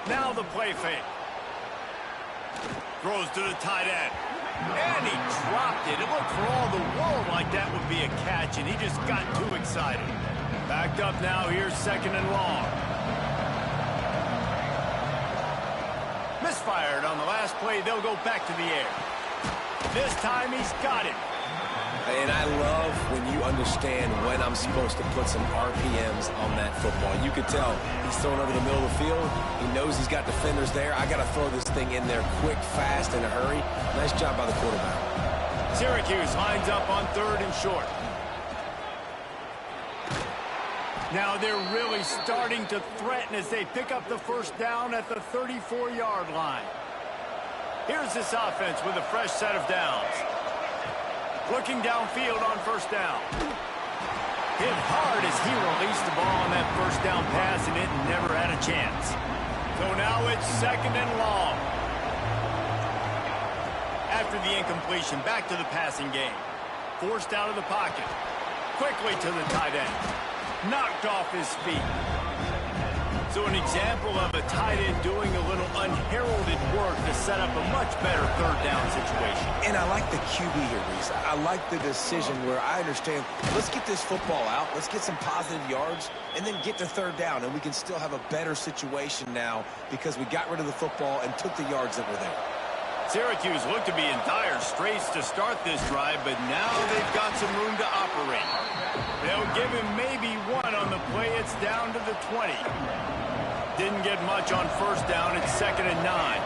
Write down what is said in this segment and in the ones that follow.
Now the play fake. Throws to the tight end. And he dropped it. It looked for all the world like that would be a catch, and he just got too excited. Backed up now. Here's 2nd and long. Misfired on the last play. They'll go back to the air. This time he's got it. And I love when you understand when I'm supposed to put some RPMs on that football. You could tell he's throwing over the middle of the field. He knows he's got defenders there. I got to throw this thing in there quick, fast, in a hurry. Nice job by the quarterback. Syracuse lines up on 3rd and short. Now they're really starting to threaten as they pick up the first down at the 34-yard line. Here's this offense with a fresh set of downs. Looking downfield on 1st down. Hit hard as he released the ball on that 1st down pass, and it never had a chance. So now it's 2nd and long. After the incompletion, back to the passing game. Forced out of the pocket. Quickly to the tight end. Knocked off his feet. So an example of a tight end doing a little unheralded work to set up a much better 3rd down situation. And I like the QB here, Reese. I like the decision where I understand, let's get this football out, let's get some positive yards, and then get to 3rd down, and we can still have a better situation now because we got rid of the football and took the yards that were there. Syracuse looked to be in dire straits to start this drive, but now they've got some room to operate. They'll give him maybe 1 on the play. It's down to the 20. Didn't get much on 1st down. It's 2nd and 9.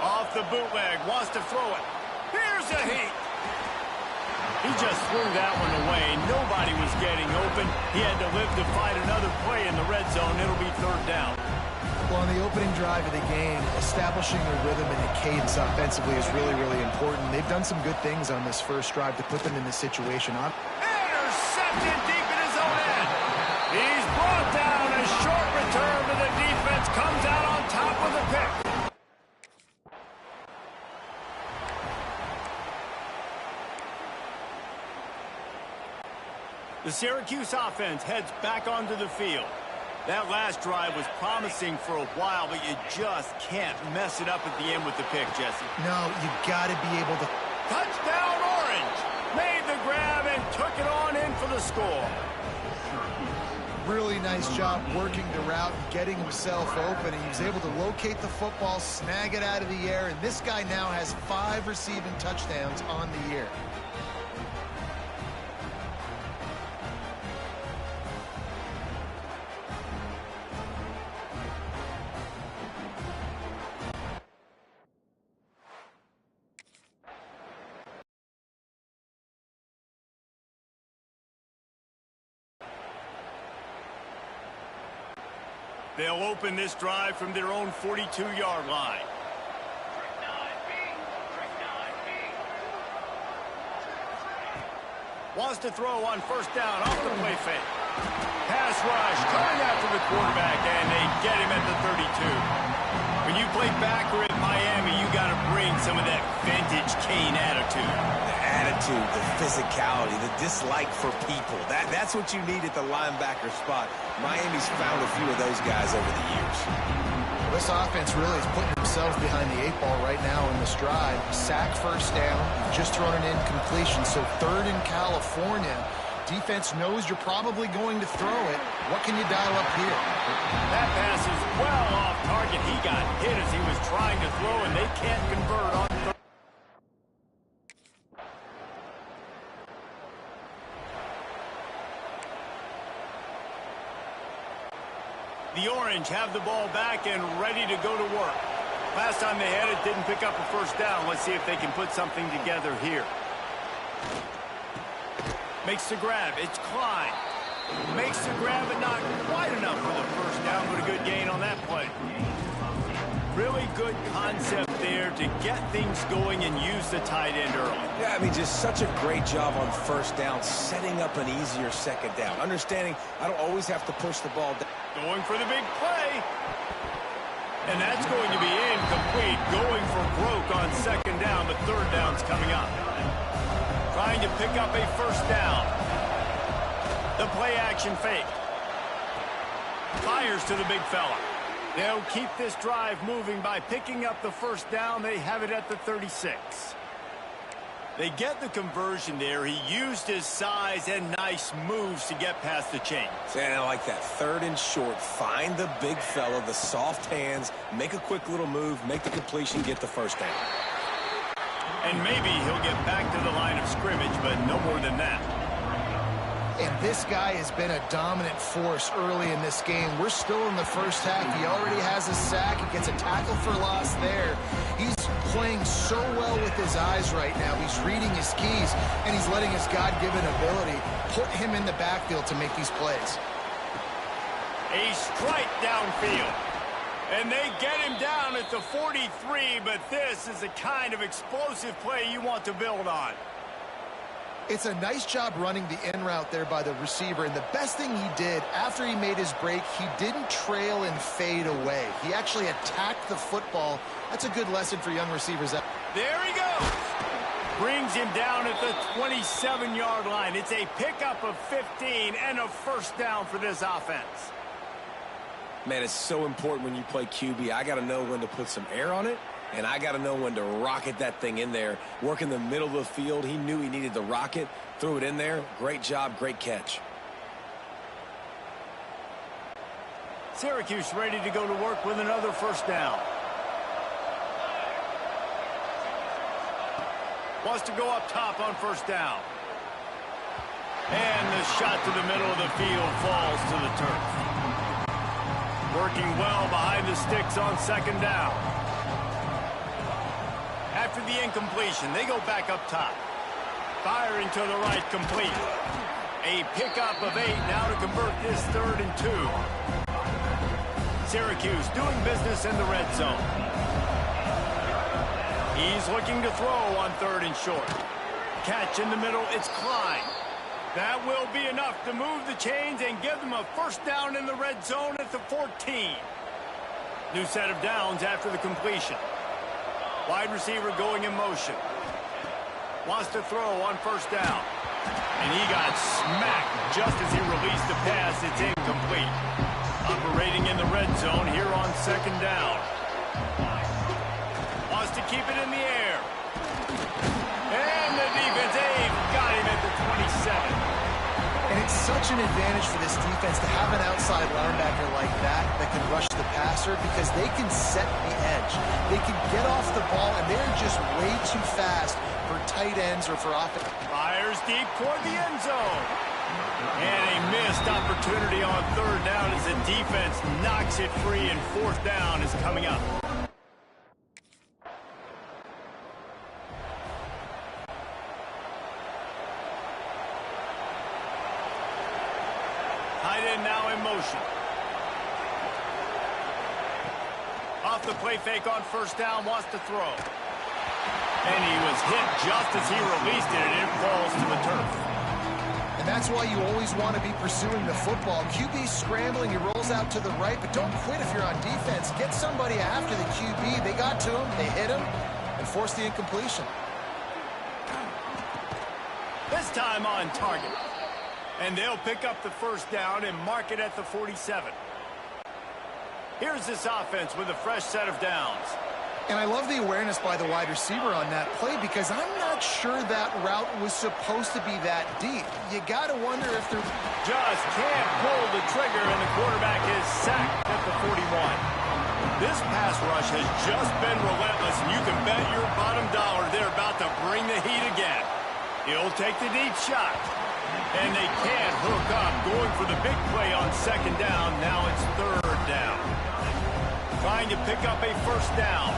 Off the bootleg. Wants to throw it. Here's a heat. He just threw that one away. Nobody was getting open. He had to live to fight another play in the red zone. It'll be 3rd down. Well, on the opening drive of the game, establishing a rhythm and a cadence offensively is really, really important. They've done some good things on this first drive to put them in this situation. Intercepted deep in his own end. He's brought down. A short return to the defense. Comes out on top of the pick. The Syracuse offense heads back onto the field. That last drive was promising for a while, but you just can't mess it up at the end with the pick, Jesse. No, you got to be able to. Touchdown, Orange! Made the grab and took it on in for the score. Really nice job working the route and getting himself open. And he was able to locate the football, snag it out of the air, and this guy now has 5 receiving touchdowns on the year. They'll open this drive from their own 42-yard line. Wants to throw on 1st down off the play fake. Pass rush coming after the quarterback, and they get him at the 32. When you play backer at Miami, you got to bring some of that vintage Kane attitude. The attitude, the physicality, the dislike for people. That's what you need at the linebacker spot. Miami's found a few of those guys over the years. This offense really is putting themselves behind the 8 ball right now in this drive. Sack 1st down, just thrown an incompletion, so 3rd in California. Defense knows you're probably going to throw it. What can you dial up here? That pass is well off target. He got hit as he was trying to throw, and they can't convert on 3rd. The Orange have the ball back and ready to go to work. Last time they had it, didn't pick up a 1st down. Let's see if they can put something together here. Makes the grab. It's Klein. Makes the grab, but not quite enough for the 1st down, but a good gain on that play. Really good concept there to get things going and use the tight end early. Yeah, I mean, just such a great job on 1st down, setting up an easier 2nd down. Understanding I don't always have to push the ball down. Going for the big play. And that's going to be incomplete. Going for broke on 2nd down. The 3rd down's coming up. Trying to pick up a 1st down. The play action fake. Fires to the big fella. They'll keep this drive moving by picking up the first down. They have it at the 36. They get the conversion there. He used his size and nice moves to get past the chains. And I like that. 3rd and short. Find the big fella, the soft hands, make a quick little move, make the completion, get the first down. And maybe he'll get back to the line of scrimmage, but no more than that. And this guy has been a dominant force early in this game. We're still in the first half. He already has a sack. He gets a tackle for loss there. He's playing so well with his eyes right now. He's reading his keys, and he's letting his God-given ability put him in the backfield to make these plays. A strike downfield. And they get him down at the 43, but this is the kind of explosive play you want to build on. It's a nice job running the in route there by the receiver, and the best thing he did after he made his break, he didn't trail and fade away. He actually attacked the football. That's a good lesson for young receivers. There he goes. Brings him down at the 27-yard line. It's a pickup of 15 and a first down for this offense. Man, it's so important when you play QB. I got to know when to put some air on it, and I got to know when to rocket that thing in there. Work in the middle of the field. He knew he needed the rocket, threw it in there. Great job, great catch. Syracuse ready to go to work with another first down. Wants to go up top on first down. And the shot to the middle of the field falls to the turf. Working well behind the sticks on second down. After the incompletion, they go back up top. Firing to the right, complete. A pickup of 8 now to convert this 3rd and 2. Syracuse doing business in the red zone. He's looking to throw on 3rd and short. Catch in the middle, it's Klein. That will be enough to move the chains and give them a first down in the red zone at the 14. New set of downs after the completion. Wide receiver going in motion. Wants to throw on first down. And he got smacked just as he released the pass. It's incomplete. Operating in the red zone here on second down. Wants to keep it in the air. And the defense got him at the 27. And it's such an advantage for this defense to have an outside linebacker like that can rush the passer because they can set the edge. They can get off the ball, and they're just way too fast for tight ends or for offense. Fires deep toward the end zone. And a missed opportunity on 3rd down as the defense knocks it free, and 4th down is coming up. Tight end now in motion. Off the play fake on first down, wants to throw. And he was hit just as he released it, and it falls to the turf. And that's why you always want to be pursuing the football. QB scrambling, he rolls out to the right, but don't quit if you're on defense. Get somebody after the QB. They got to him, they hit him, and forced the incompletion. This time on target. And they'll pick up the first down and mark it at the 47. Here's this offense with a fresh set of downs. And I love the awareness by the wide receiver on that play because I'm not sure that route was supposed to be that deep. You got to wonder if they're... Just can't pull the trigger, and the quarterback is sacked at the 41. This pass rush has just been relentless, and you can bet your bottom dollar they're about to bring the heat again. He'll take the deep shot. And they can't hook up, going for the big play on second down. Now it's 3rd down. Trying to pick up a first down.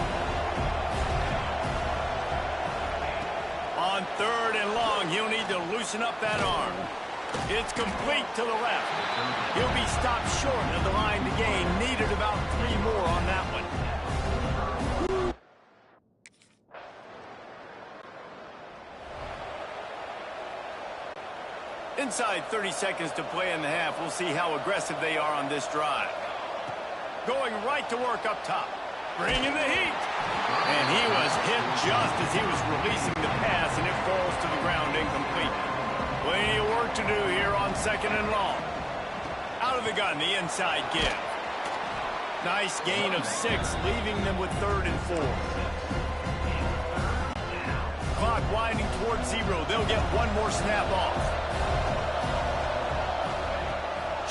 On 3rd and long, he'll need to loosen up that arm. It's complete to the left. He'll be stopped short of the line to gain. Needed about 3 more on that one. Inside 30 seconds to play in the half. We'll see how aggressive they are on this drive. Going right to work up top. Bringing the heat. And he was hit just as he was releasing the pass, and it falls to the ground incomplete. Plenty of work to do here on 2nd and long. Out of the gun, the inside give. Nice gain of 6, leaving them with 3rd and 4. Clock winding towards 0. They'll get one more snap off.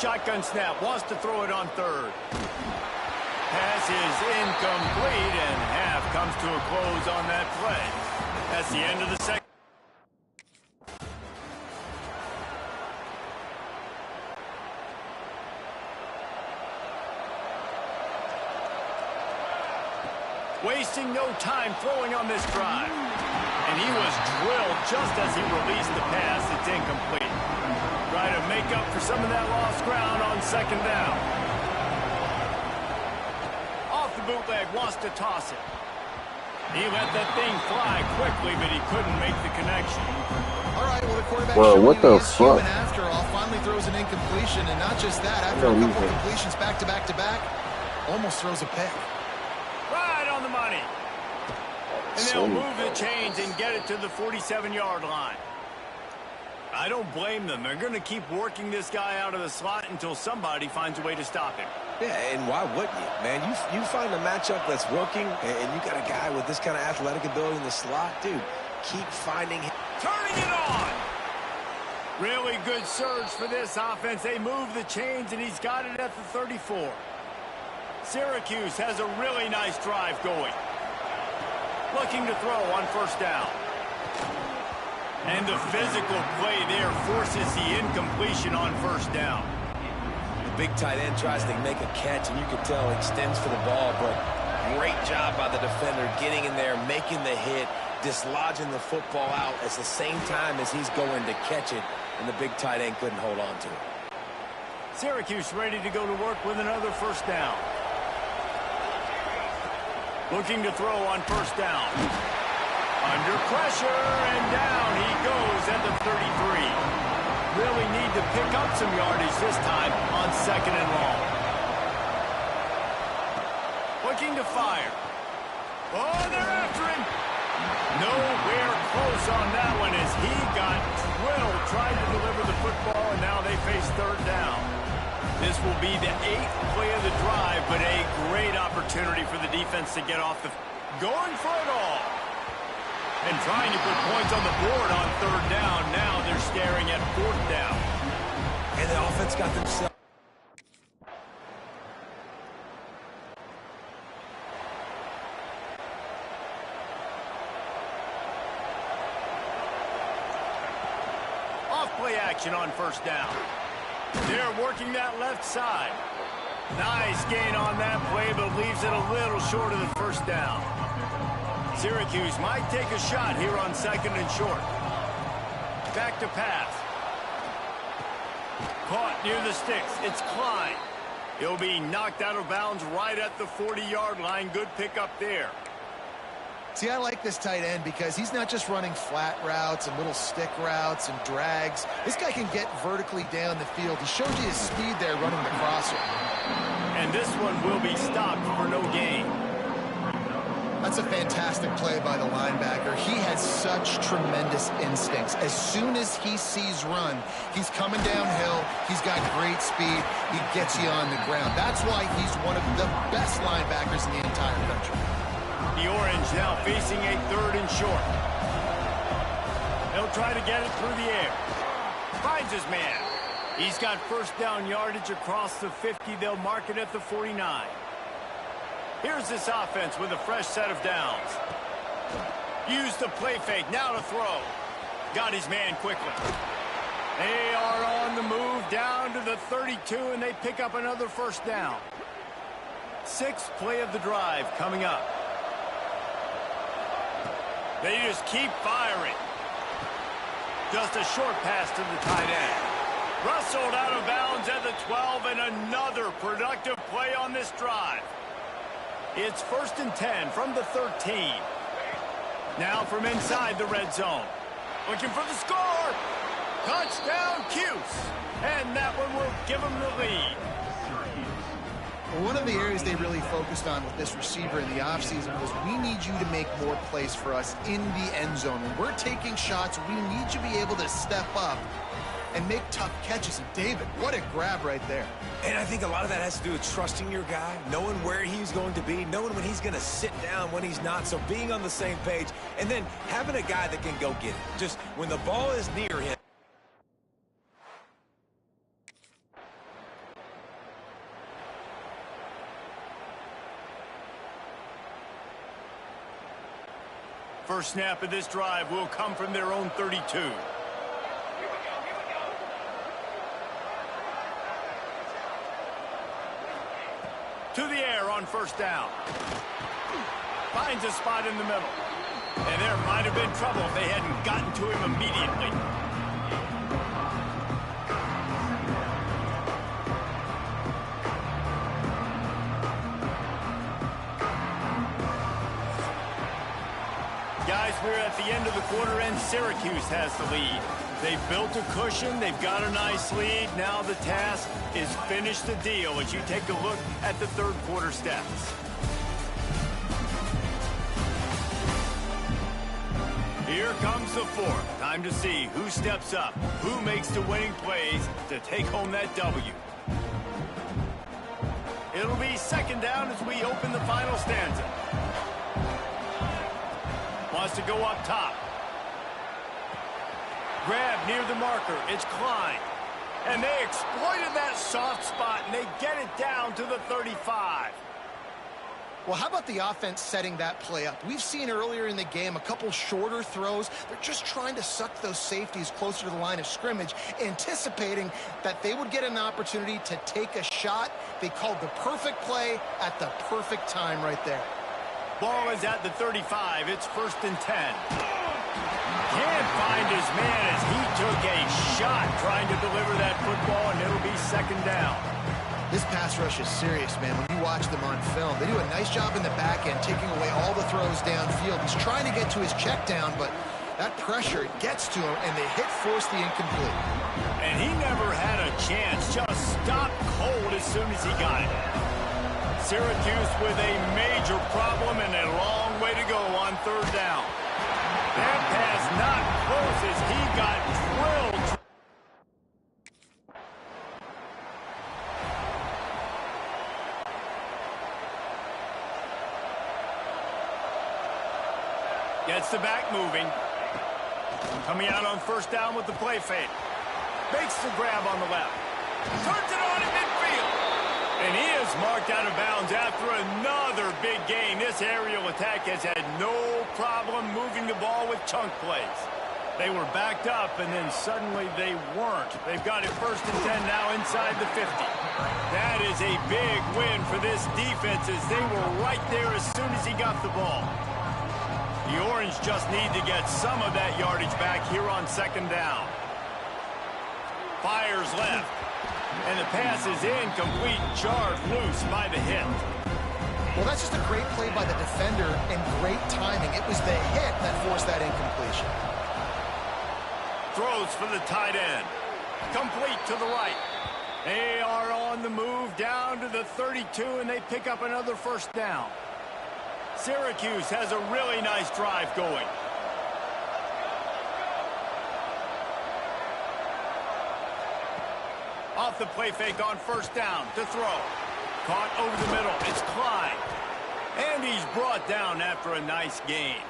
Shotgun snap, wants to throw it on 3rd. Pass is incomplete, and half comes to a close on that play. That's the end of the second. Wasting no time throwing on this drive. And he was drilled just as he released the pass. It's incomplete. Try to make up for some of that lost ground on 2nd down. Off the bootleg, wants to toss it. He let that thing fly quickly, but he couldn't make the connection. All right, well, the quarterback what the fuck? after all finally throws an incompletion, and not just that, after a couple of completions back to back to back, almost throws a pick. Right on the money. And they'll move the chains and get it to the 47-yard line. I don't blame them. They're going to keep working this guy out of the slot until somebody finds a way to stop him. Yeah, and why wouldn't you, man? You find a matchup that's working, and you got a guy with this kind of athletic ability in the slot, dude, keep finding him. Turning it on. Really good surge for this offense. They move the chains, and he's got it at the 34. Syracuse has a really nice drive going. Looking to throw on 1st down. And the physical play there forces the incompletion on 1st down. The big tight end tries to make a catch, and you can tell extends for the ball, but great job by the defender getting in there, making the hit, dislodging the football out at the same time as he's going to catch it, and the big tight end couldn't hold on to it. Syracuse ready to go to work with another 1st down. Looking to throw on 1st down. Under pressure, and down he goes at the 33. Really need to pick up some yardage this time on 2nd and long. Looking to fire. Oh, they're after him. Nowhere close on that one as he got drilled trying to deliver the football, and now they face 3rd down. This will be the 8th play of the drive, but a great opportunity for the defense to get off the... Going for it all. And trying to put points on the board on 3rd down. Now they're staring at 4th down. And the offense got themselves... Off play action on 1st down. They're working that left side. Nice gain on that play, but leaves it a little short of the 1st down. Syracuse might take a shot here on 2nd and short. Back to pass. Caught near the sticks. It's Klein. He'll be knocked out of bounds right at the 40-yard line. Good pickup there. See, I like this tight end because he's not just running flat routes and little stick routes and drags. This guy can get vertically down the field. He showed you his speed there running the crosser. And this one will be stopped for no gain. That's a fantastic play by the linebacker. He has such tremendous instincts. As soon as he sees run, he's coming downhill. He's got great speed. He gets you on the ground. That's why he's one of the best linebackers in the entire country. The Orange now facing a 3rd and short. He'll try to get it through the air. Finds his man. He's got 1st down yardage across the 50. They'll mark it at the 49. Here's this offense with a fresh set of downs. Use the play fake. Now to throw. Got his man quickly. They are on the move down to the 32, and they pick up another 1st down. 6th play of the drive coming up. They just keep firing. Just a short pass to the tight end. Rustled out of bounds at the 12, and another productive play on this drive. It's 1st and 10 from the 13. Now from inside the red zone. Looking for the score. Touchdown, Cuse. And that one will give them the lead. Well, one of the areas they really focused on with this receiver in the offseason was we need you to make more plays for us in the end zone. When we're taking shots, we need you to be able to step up and make tough catches. And David, what a grab right there. And I think a lot of that has to do with trusting your guy, knowing where he's going to be, knowing when he's going to sit down, when he's not, so being on the same page, and then having a guy that can go get it. Just when the ball is near him. First snap of this drive will come from their own 32. To the air on first down. Finds a spot in the middle. And there might have been trouble if they hadn't gotten to him immediately. Guys, we're at the end of the quarter, and Syracuse has the lead. They've built a cushion. They've got a nice lead. Now the task is finish the deal as you take a look at the third quarter stats. Here comes the fourth. Time to see who steps up, who makes the winning plays to take home that W. It'll be second down as we open the final stanza. Wants to go up top. Grab near the marker. It's Klein. And they exploited that soft spot, and they get it down to the 35. Well, how about the offense setting that play up? We've seen earlier in the game a couple shorter throws. They're just trying to suck those safeties closer to the line of scrimmage, anticipating that they would get an opportunity to take a shot. They called the perfect play at the perfect time right there. Ball is at the 35. It's 1st and 10. Can't find his man as he took a shot trying to deliver that football, and it'll be second down. This pass rush is serious, man. When you watch them on film, they do a nice job in the back end, taking away all the throws downfield. He's trying to get to his check down, but that pressure gets to him, and they force the incomplete. And he never had a chance. Just stopped cold as soon as he got it. Syracuse with a major problem and a long way to go on third down. That pass not close as he got drilled. Gets the back moving. Coming out on first down with the play fake. Makes the grab on the left. Turns it on in midfield. And he is marked out of bounds after another big gain. This aerial attack has had no problem moving the ball with chunk plays. They were backed up, and then suddenly they weren't. They've got it 1st and 10 now inside the 50. That is a big win for this defense as they were right there as soon as he got the ball. The Orange just need to get some of that yardage back here on second down. Fires left. And the pass is incomplete, jarred loose by the hit. Well, that's just a great play by the defender and great timing. It was the hit that forced that incompletion. Throws for the tight end. Complete to the right. They are on the move down to the 32, and they pick up another first down. Syracuse has a really nice drive going. Off the play fake on first down to throw. Caught over the middle. It's Klein. And he's brought down after a nice gain.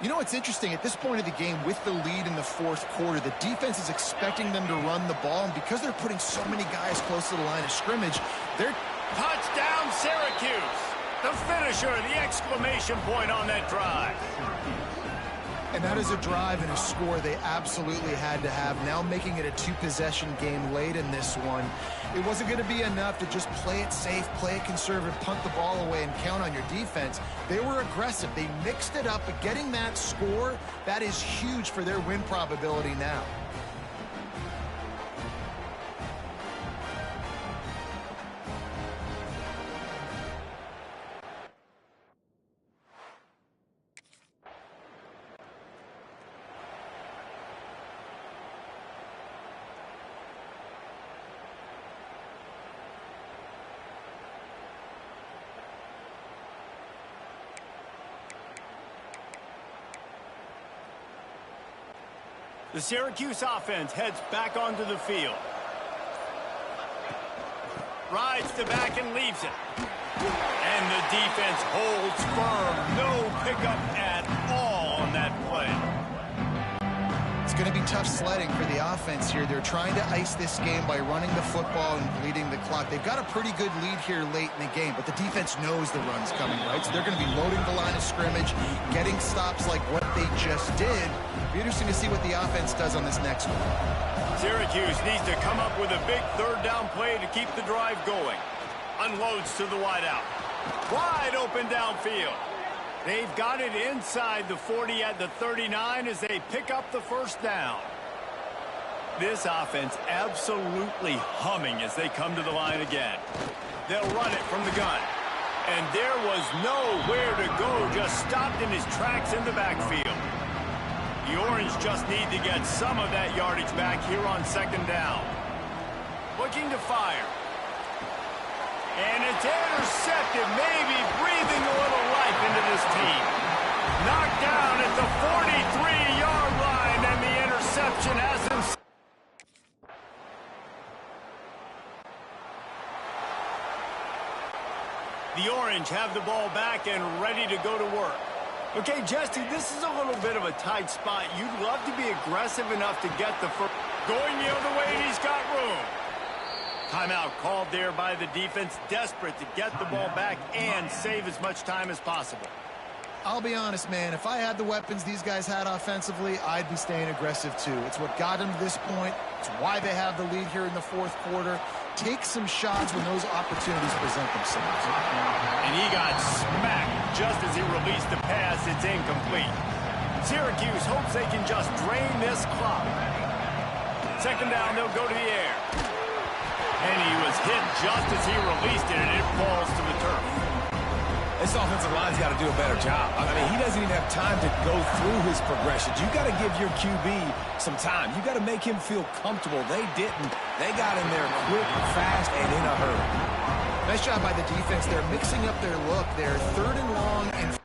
You know what's interesting? At this point of the game, with the lead in the fourth quarter, the defense is expecting them to run the ball. And because they're putting so many guys close to the line of scrimmage, they're... Touchdown, Syracuse! The finisher, the exclamation point on that drive. And that is a drive and a score they absolutely had to have. Now making it a two-possession game late in this one. It wasn't going to be enough to just play it safe, play it conservative, punt the ball away, and count on your defense. They were aggressive. They mixed it up, but getting that score, that is huge for their win probability now. The Syracuse offense heads back onto the field. Rides to back and leaves it. And the defense holds firm. No pickup at all on that play. It's going to be tough sledding for the offense here. They're trying to ice this game by running the football and bleeding the clock. They've got a pretty good lead here late in the game, but the defense knows the run's coming, right? So they're going to be loading the line of scrimmage, getting stops like what they just did. It'll be interesting to see what the offense does on this next one. Syracuse needs to come up with a big third down play to keep the drive going. Unloads to the wideout. Wide open downfield. They've got it inside the 40 at the 39 as they pick up the first down. This offense absolutely humming as they come to the line again. They'll run it from the gun. And there was nowhere to go, just stopped in his tracks in the backfield. The Orange just need to get some of that yardage back here on second down. Looking to fire. And it's intercepted, maybe breathing a little life into this team. Knocked down at the 43-yard line, and the interception has him. The Orange have the ball back and ready to go to work. Okay, Jesse, this is a little bit of a tight spot. You'd love to be aggressive enough to get the first. Going the other way, and he's got room. Timeout called there by the defense, desperate to get the ball back and save as much time as possible. I'll be honest, man, if I had the weapons these guys had offensively, I'd be staying aggressive too. It's what got them to this point. It's why they have the lead here in the fourth quarter. Take some shots when those opportunities present themselves. And he got smacked just as he released the pass. It's incomplete. Syracuse hopes they can just drain this clock. Second down, they'll go to the air. And he was hit just as he released it, and it falls to the turf. This offensive line's got to do a better job. I mean, he doesn't even have time to go through his progressions. You got to give your QB some time. You got to make him feel comfortable. They didn't. They got in there quick, fast, and in a hurry. Nice job by the defense. They're mixing up their look. They're third and long and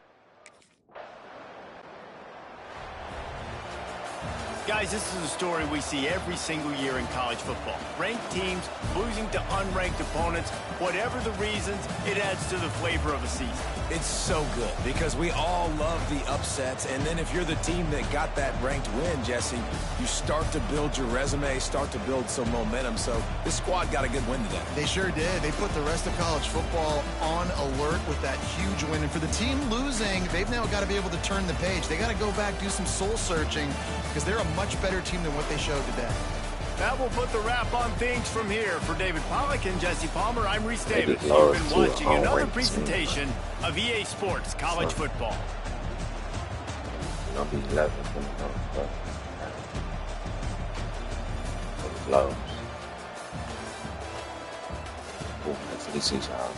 Guys, this is a story we see every single year in college football. Ranked teams losing to unranked opponents. Whatever the reasons, it adds to the flavor of a season. It's so good because we all love the upsets. And then if you're the team that got that ranked win, Jesse, you start to build your resume, start to build some momentum. So this squad got a good win today. they sure did. They put the rest of college football on alert with that huge win. And for the team losing, they've now got to be able to turn the page. They got to go back, do some soul searching, because they're a much better team than what they showed today. That will put the wrap on things from here. For David Pollack and Jesse Palmer, I'm Reese Davis. You've been watching another presentation of EA Sports College Football. I'll be 11 from the close. Oh, this is how.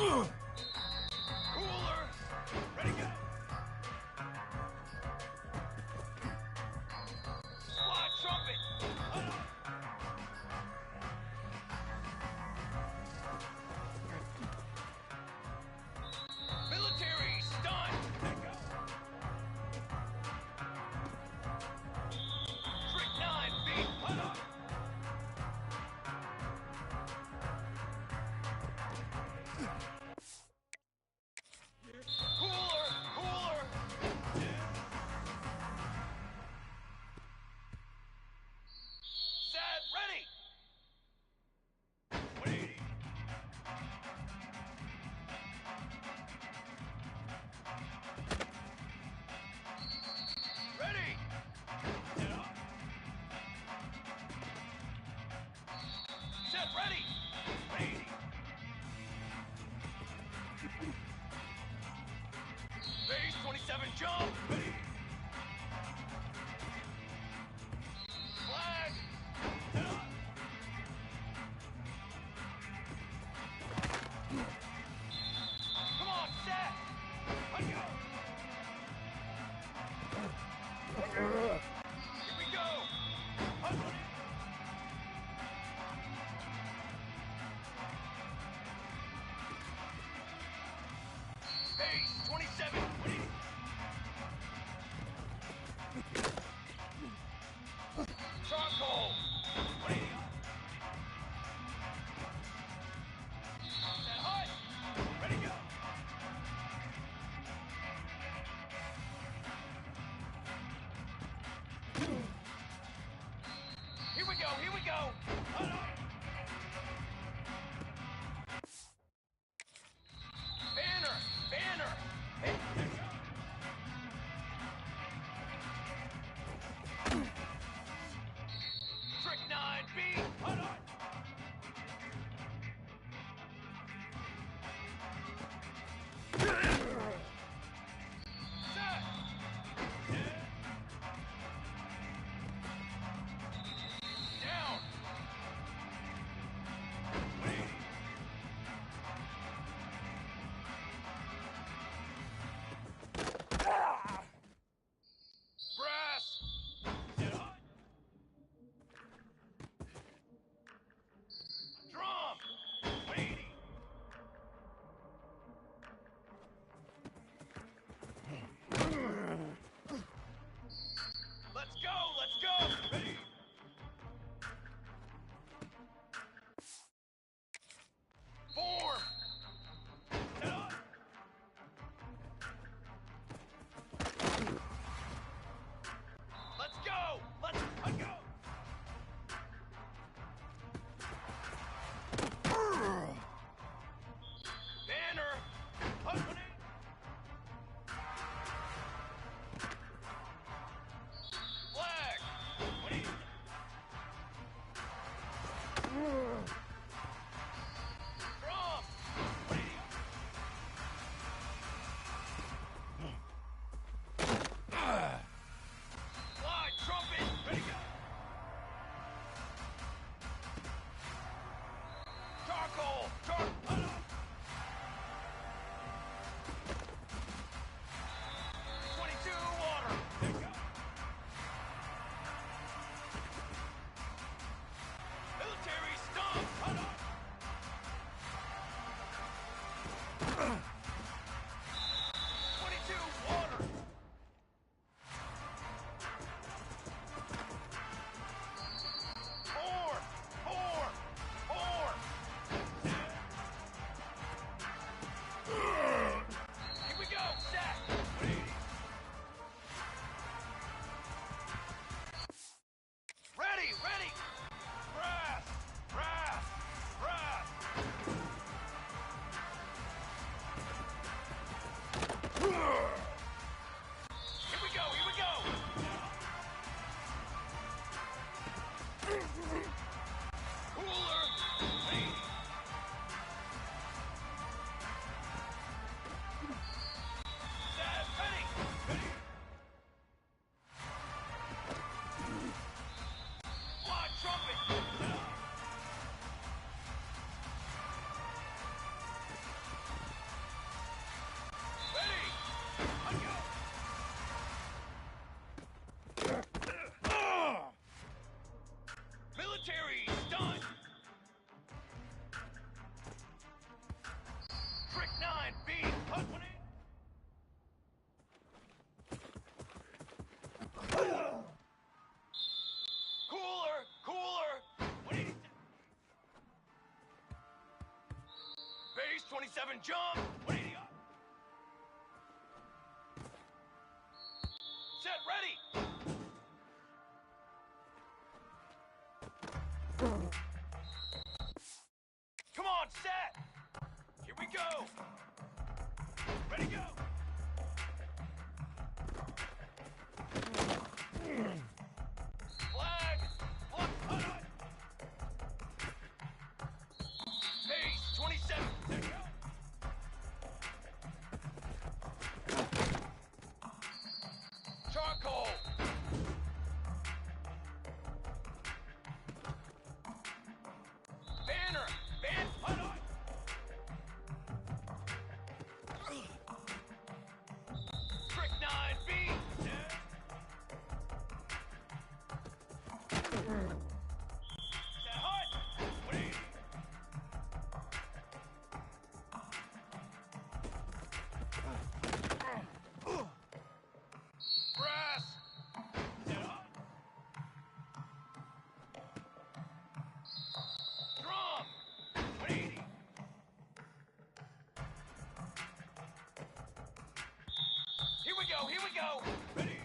Cooler. Ready, go. Squad trumpet. Military stun. Trick 9 feet. Cooler, cooler. Set, ready. 180. Ready. Set, ready. 180. Base 27 jump. Ready. Flag. Come on, set. Let's go. Here we go. Base 27. Charcoal. Set hut. Ready, go. Here we go, here we go. Banner, banner. Trick 9B. Set. Down. Brass. Drum. 180. Let's go, let's go. Ready. Form. Let's go. Let's go. Banner. Flag. Drum. Fly trumpet. Ready, go. Charcoal. 22 water. Military stomp. 22 water. Form. Form. Form. Here we go. Set. Ready, ready. Brass, brass, brass. Here we go, here we go. Cooler. Set, ready. Fly trumpet. 27, jump! 180 up. Set, ready! Come on, set! Here we go! Ready, go! Flag! Flag! Pace, 27, there you go! Charcoal! Banner! Hold on! Strychnine, B! Set hut! 180! Brass! Set hut! Drum! 180! Here we go, here we go! Ready!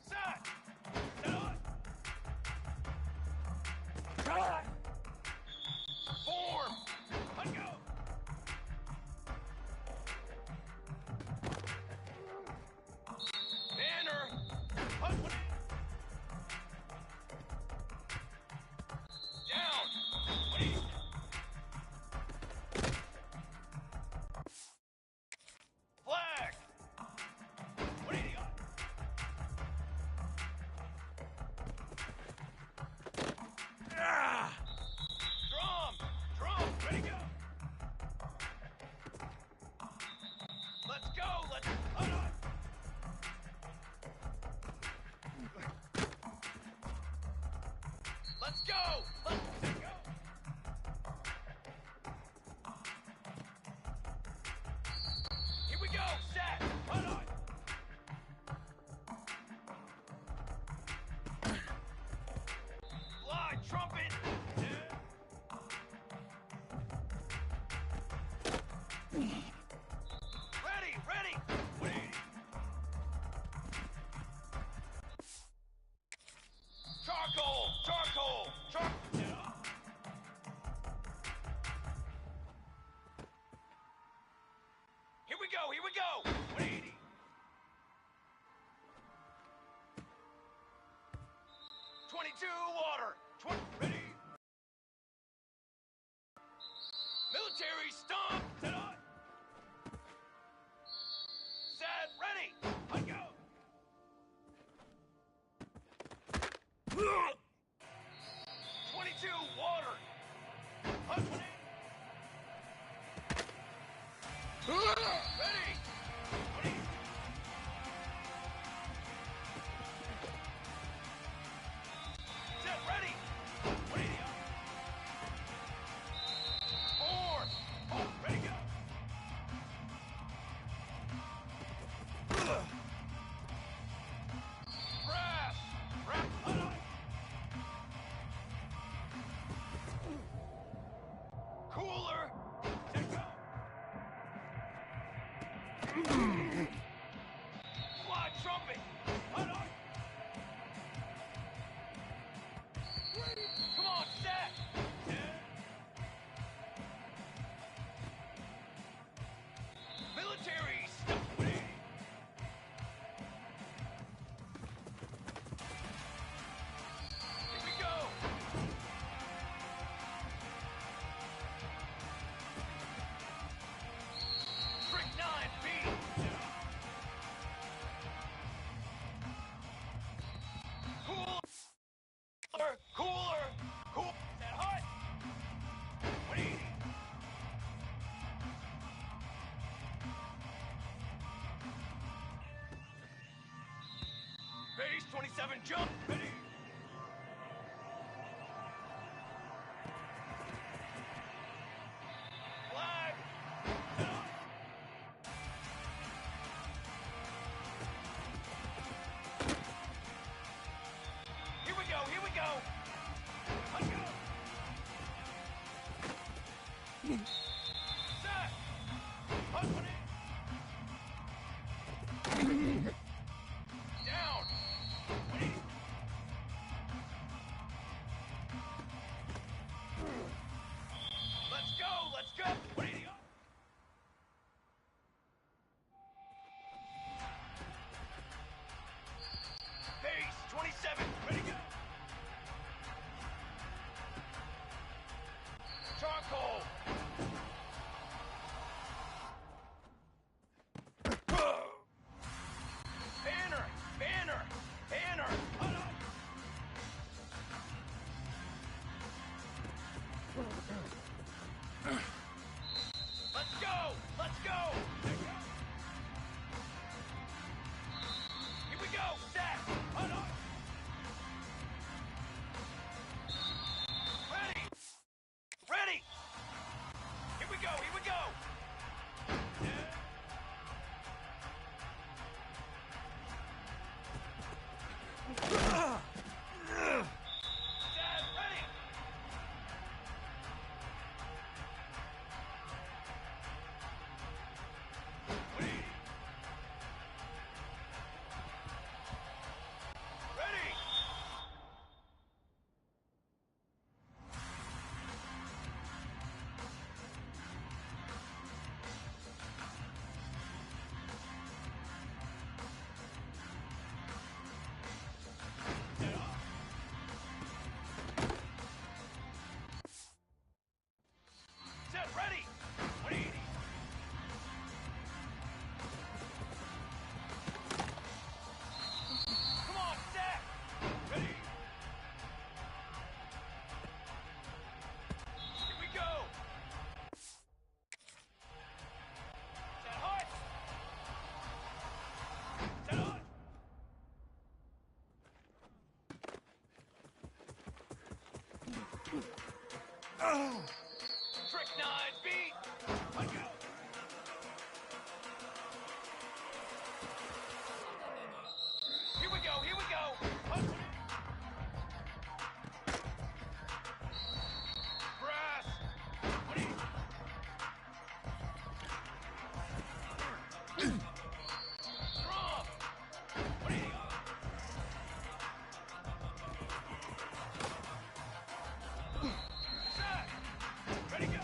Set! Set on! Form! Let go! Banner! Hut, what? Down! What do you... Flag! 180 up! Drum! Drum! Ready, go! Let's go! Let's... Hold on! Let's go! Let's go! Here we go! Set! Hold on! Fly, trumpet! Yeah. Ready, ready! 180! Charcoal! Charcoal! Charcoal! Yeah. Here we go! Here we go! 180! Water! 20, ready! Military stomp! Set on! Set, ready! Let go! 22, water! 120! Ready! 20! Set, ready! 180 up! 4! Oh, ready, go! Brass! Brass! Hold on! Cooler! Set, go! Fly trumpet! Hold on! Come on, set! Military stuff! Here we go! Strychnine, B! Cooler! Cooler! Cool! That hot! 180! Base 27, jump! Ready! Flag! Here we go, here we go! Let's go! Set. Punch one in. Down. Let's go. Let's go. What are you? Pace 27. Ready to go. Charcoal. Banner. Banner. Banner. Let's go. Let's go. Here we go. Set. Ready. Ready. Here we go. Here we go. Set. Ready. Ready. Set. Ready. 180. Come on, set. Ready. Here we go. Set hot. Set hot. Trick 9 beat. Let's go. Here we go. Here we go. Punch it. Brass. What do you? Drum. What do you? Set. Ready, go.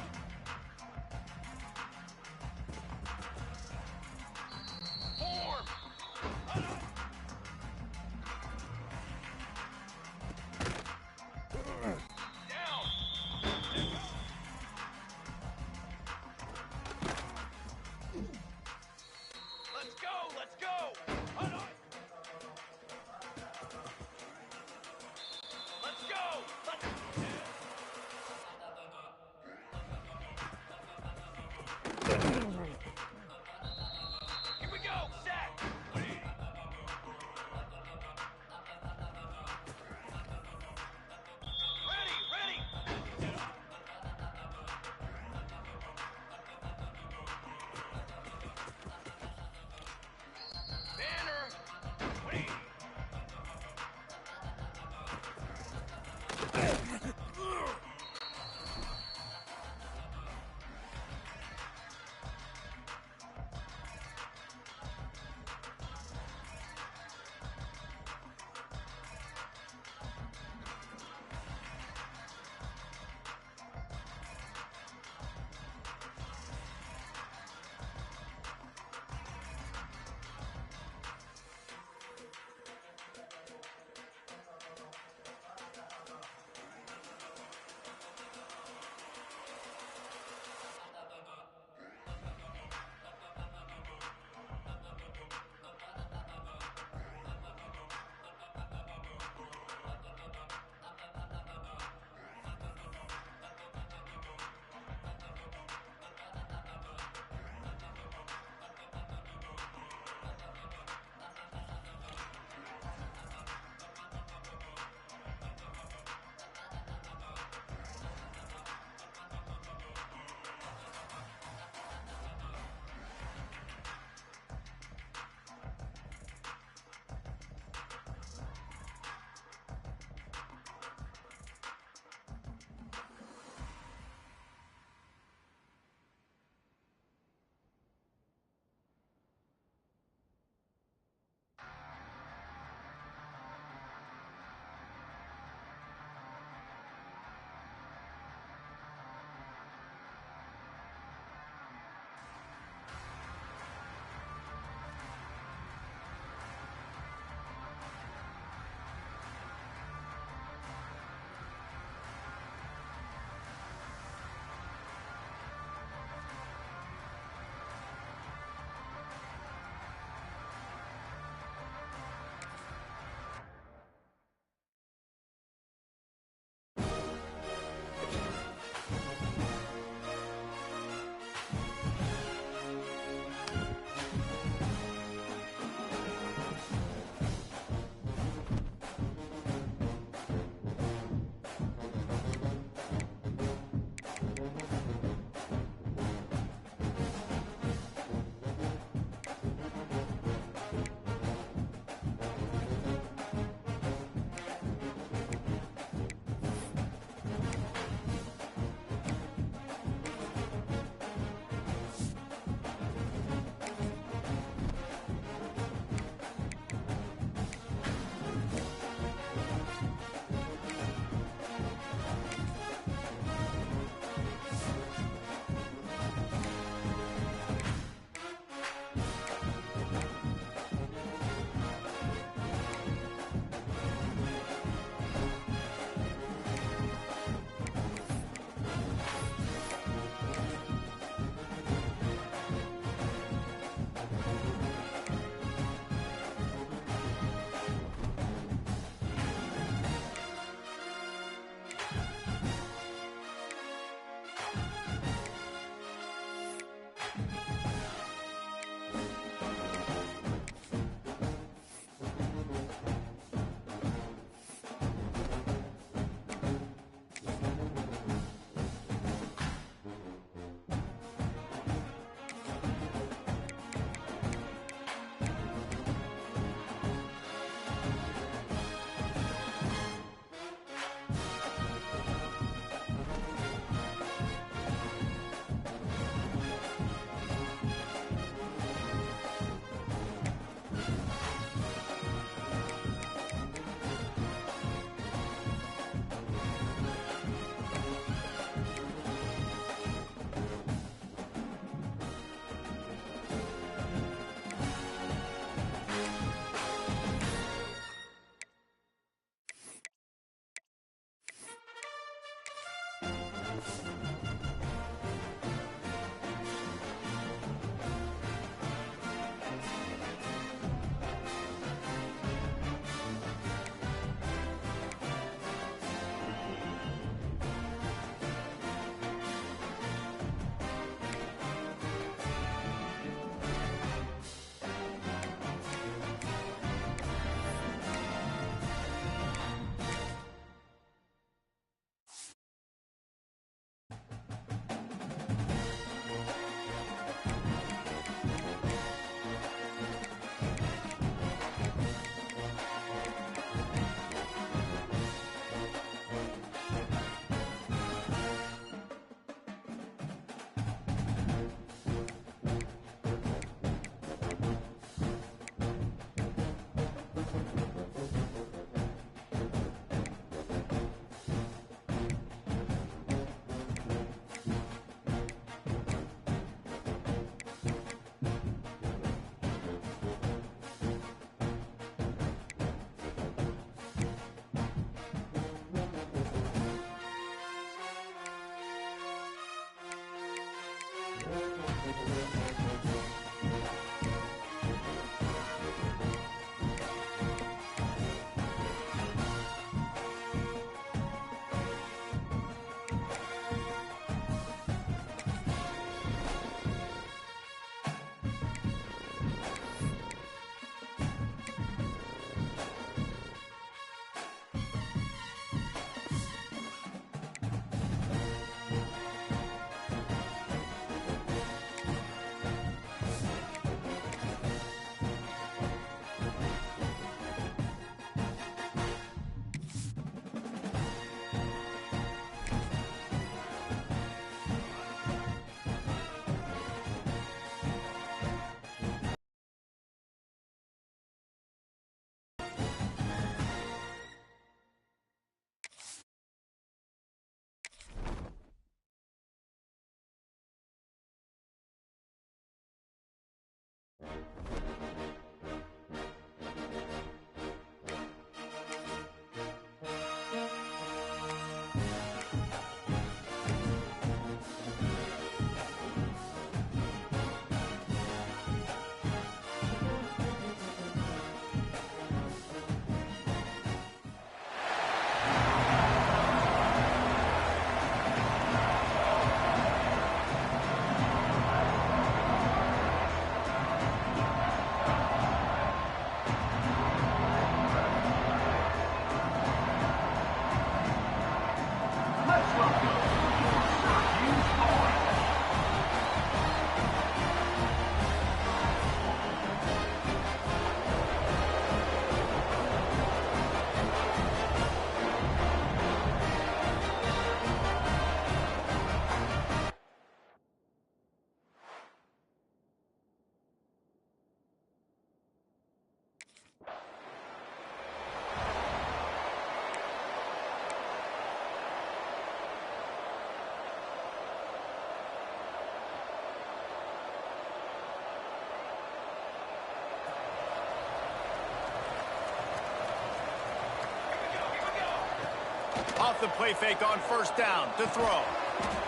Off the play fake on first down to throw.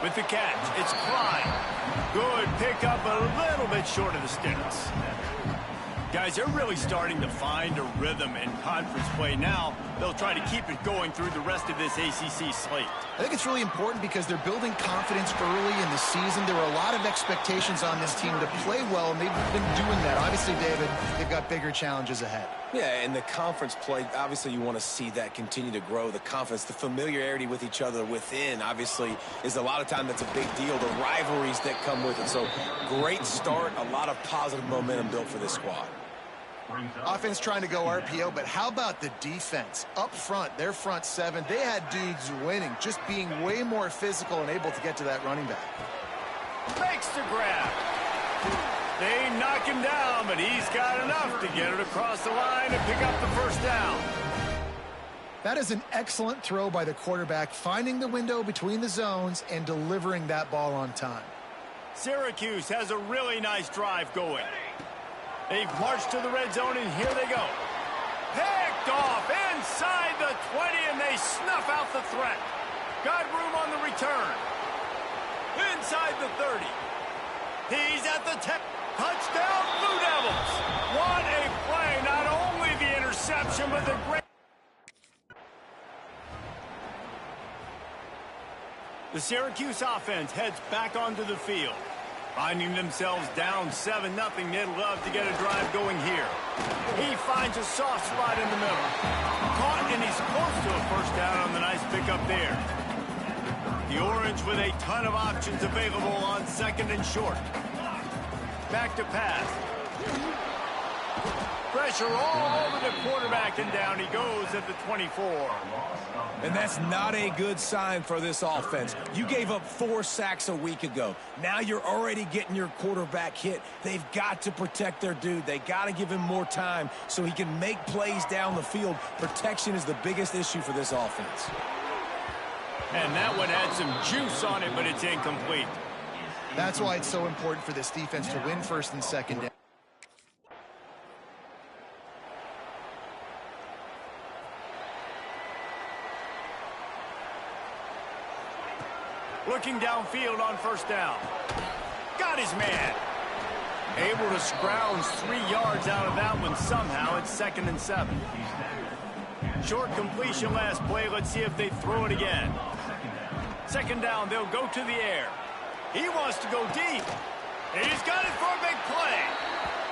With the catch, it's Klein. Good pickup, a little bit short of the sticks. Guys, they're really starting to find a rhythm in conference play now. They'll try to keep it going through the rest of this ACC slate. I think it's really important because they're building confidence early in the season. There were a lot of expectations on this team to play well, and they've been doing that. Obviously, David, they've got bigger challenges ahead. Yeah, and the conference play, obviously you want to see that continue to grow. The confidence, the familiarity with each other within, obviously, is a lot of time that's a big deal. The rivalries that come with it. So, great start, a lot of positive momentum built for this squad. Offense trying to go RPO, but how about the defense? Up front, their front seven, they had dudes winning, just being way more physical and able to get to that running back. Makes the grab. They knock him down, but he's got enough to get it across the line and pick up the first down. That is an excellent throw by the quarterback, finding the window between the zones and delivering that ball on time. Syracuse has a really nice drive going. They've marched to the red zone, and here they go. Picked off inside the 20, and they snuff out the threat. Got room on the return. Inside the 30. He's at the 10. Touchdown, Blue Devils. What a play. Not only the interception, but the great... The Syracuse offense heads back onto the field. Finding themselves down 7-0, they'd love to get a drive going here. He finds a soft spot in the middle. Caught, and he's close to a first down on the nice pickup there. The Orange with a ton of options available on second and short. Back to pass. Pressure all over the quarterback, and down he goes at the 24. And that's not a good sign for this offense. You gave up 4 sacks a week ago. Now you're already getting your quarterback hit. They've got to protect their dude. They got to give him more time so he can make plays down the field. Protection is the biggest issue for this offense. And that one had some juice on it, but it's incomplete. That's why it's so important for this defense to win first and second down. Looking downfield on first down. Got his man. Able to scrounge 3 yards out of that one somehow. It's 2nd and 7. Short completion last play. Let's see if they throw it again. 2nd down, they'll go to the air. He wants to go deep. He's got it for a big play.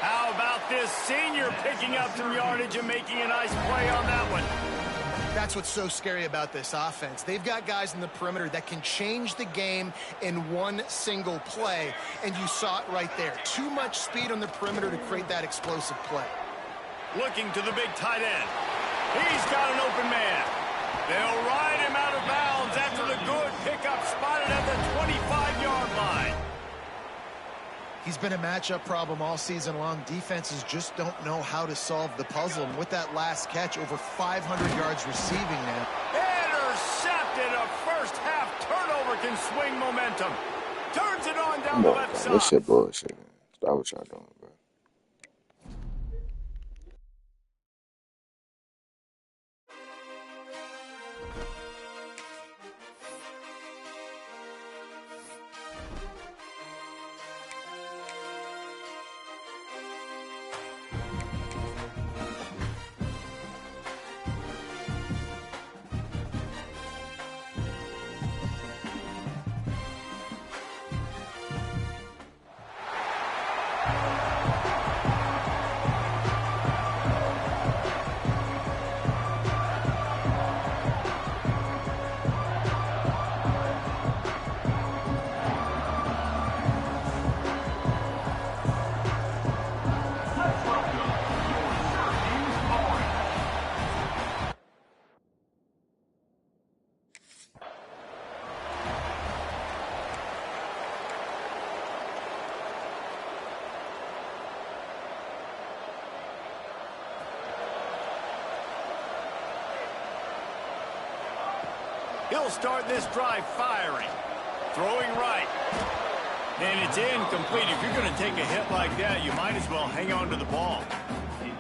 How about this senior picking up some yardage and making a nice play on that one? That's what's so scary about this offense. They've got guys in the perimeter that can change the game in one single play, and you saw it right there. Too much speed on the perimeter to create that explosive play. Looking to the big tight end. He's got an open man. They'll ride him out of bounds after the good pickup spotted at the 25-yard line. He's been a matchup problem all season long. Defenses just don't know how to solve the puzzle. And with that last catch, over 500 yards receiving now. Intercepted. A first-half turnover can swing momentum. Turns it on down the left side. This shit bullshit, man. Stop what y'all doing, bro. He'll start this drive firing. Throwing right. And it's incomplete. If you're going to take a hit like that, you might as well hang on to the ball.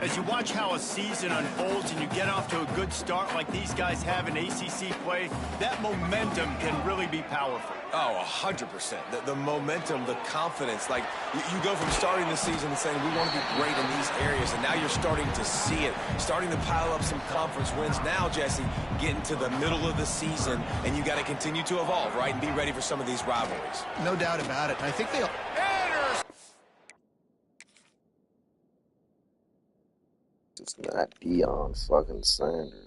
As you watch how a season unfolds and you get off to a good start like these guys have in ACC play, that momentum can really be powerful. Oh, 100%. The momentum, the confidence. Like, you go from starting the season and saying, we want to be great in these areas, and now you're starting to see it, starting to pile up some conference wins. Now, Jesse, getting to the middle of the season, and you got to continue to evolve, right, and be ready for some of these rivalries. No doubt about it. I think they'll... It's not Deion fucking Sanders.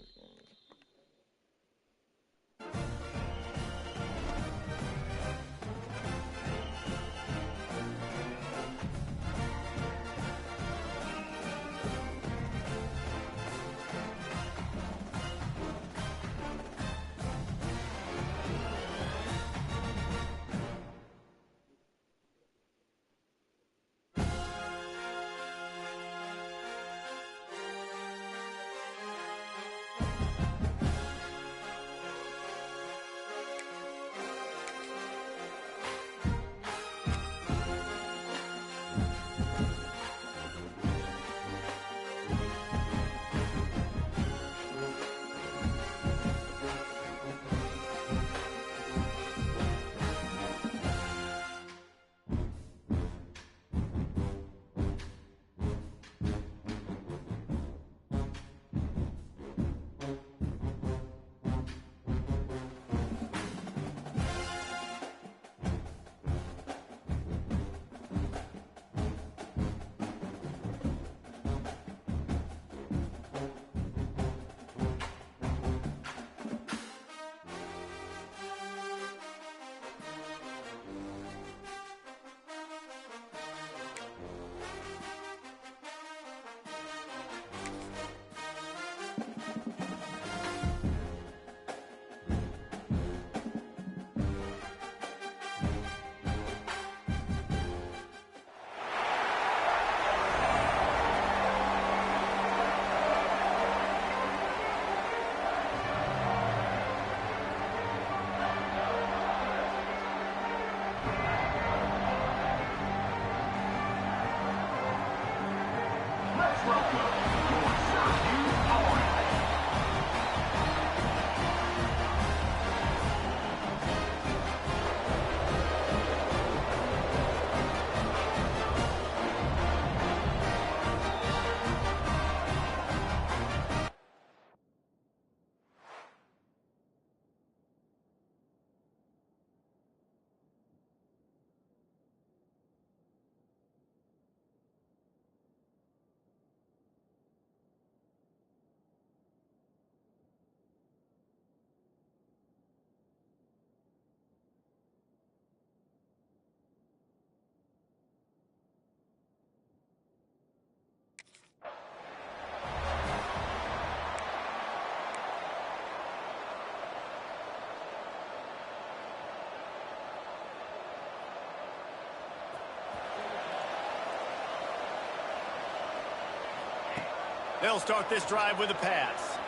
They'll start this drive with a pass.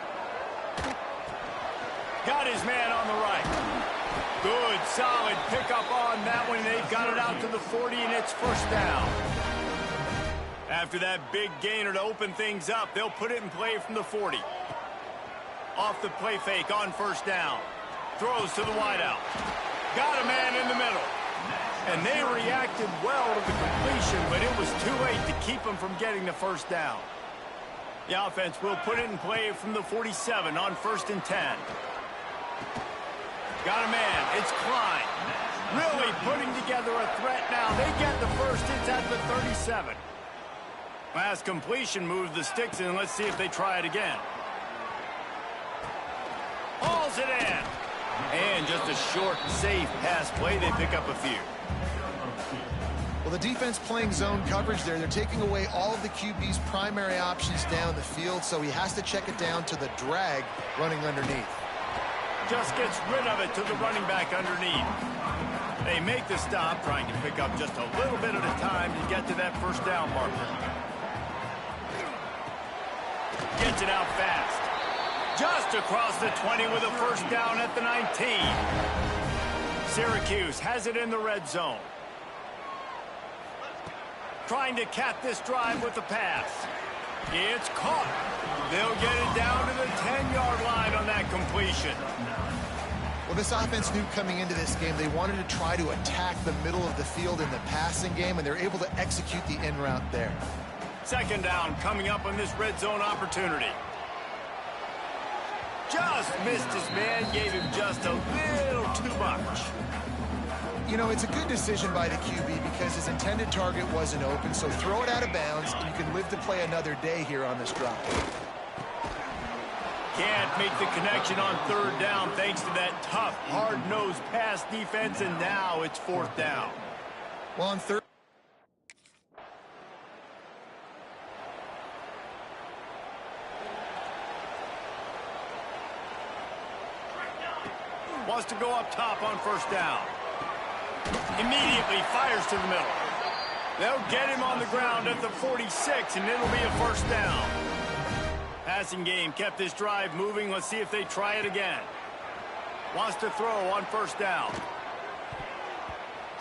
Got his man on the right. Good, solid pickup on that one. They've got it out to the 40, and it's first down. After that big gainer to open things up, they'll put it in play from the 40. Off the play fake on first down. Throws to the wideout. Got a man in the middle. And they reacted well to the completion, but it was too late to keep them from getting the first down. The offense will put it in play from the 47 on 1st and 10. Got a man. It's Klein. Really putting together a threat now. They get the first. It's at the 37. Last completion moved the sticks in. Let's see if they try it again. Hauls it in. And just a short, safe pass play. They pick up a few. Well, the defense playing zone coverage there. They're taking away all of the QB's primary options down the field, so he has to check it down to the drag running underneath. Just gets rid of it to the running back underneath. They make the stop, trying to pick up just a little bit at a time to get to that first down marker. Gets it out fast. Just across the 20 with a first down at the 19. Syracuse has it in the red zone. Trying to cap this drive with the pass. It's caught. They'll get it down to the 10-yard line on that completion. Well, this offense knew coming into this game they wanted to try to attack the middle of the field in the passing game, and they're able to execute the in route there. Second down coming up on this red zone opportunity. Just missed his man, gave him just a little too much. You know, it's a good decision by the QB because his intended target wasn't open, so throw it out of bounds, and you can live to play another day here on this drive. Can't make the connection on third down thanks to that tough, hard-nosed pass defense, and now it's fourth down. Well, on third... Wants to go up top on first down. Immediately fires to the middle. They'll get him on the ground at the 46, and it'll be a first down. Passing game kept this drive moving. Let's see if they try it again. Wants to throw on first down.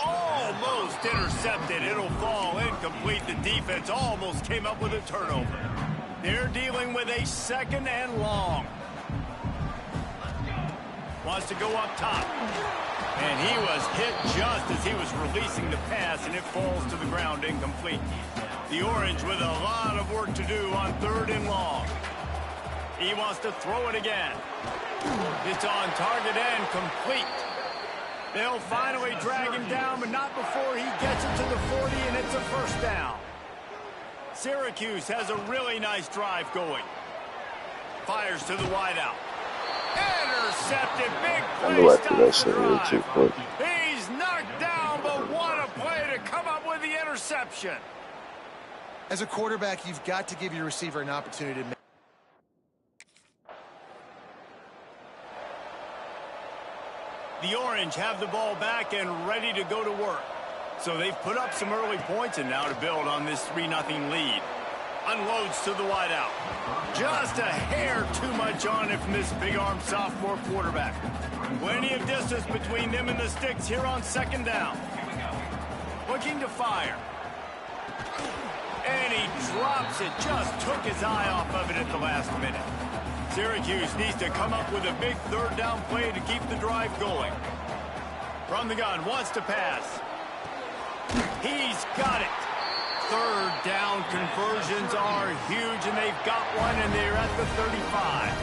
Almost intercepted. It'll fall incomplete. The defense almost came up with a turnover. They're dealing with a second and long. Wants to go up top. And he was hit just as he was releasing the pass, and it falls to the ground incomplete. The Orange with a lot of work to do on third and long. He wants to throw it again. It's on target and complete. They'll finally drag him down, but not before he gets it to the 40, and it's a first down. Syracuse has a really nice drive going. Fires to the wideout. Intercepted. Big I knew I play. threw that Stops the shit real too drive. quick. He's knocked down, but what a play to come up with the interception. As a quarterback, you've got to give your receiver an opportunity to make... The Orange have the ball back and ready to go to work. So they've put up some early points, and now to build on this 3-0 lead. Unloads to the wideout. Just a hair too much on it from this big-armed sophomore quarterback. Plenty of distance between them and the sticks here on second down. Looking to fire. And he drops it. Just took his eye off of it at the last minute. Syracuse needs to come up with a big third down play to keep the drive going. From the gun, wants to pass. He's got it. Third down conversions are huge, and they've got one, and they're at the 35.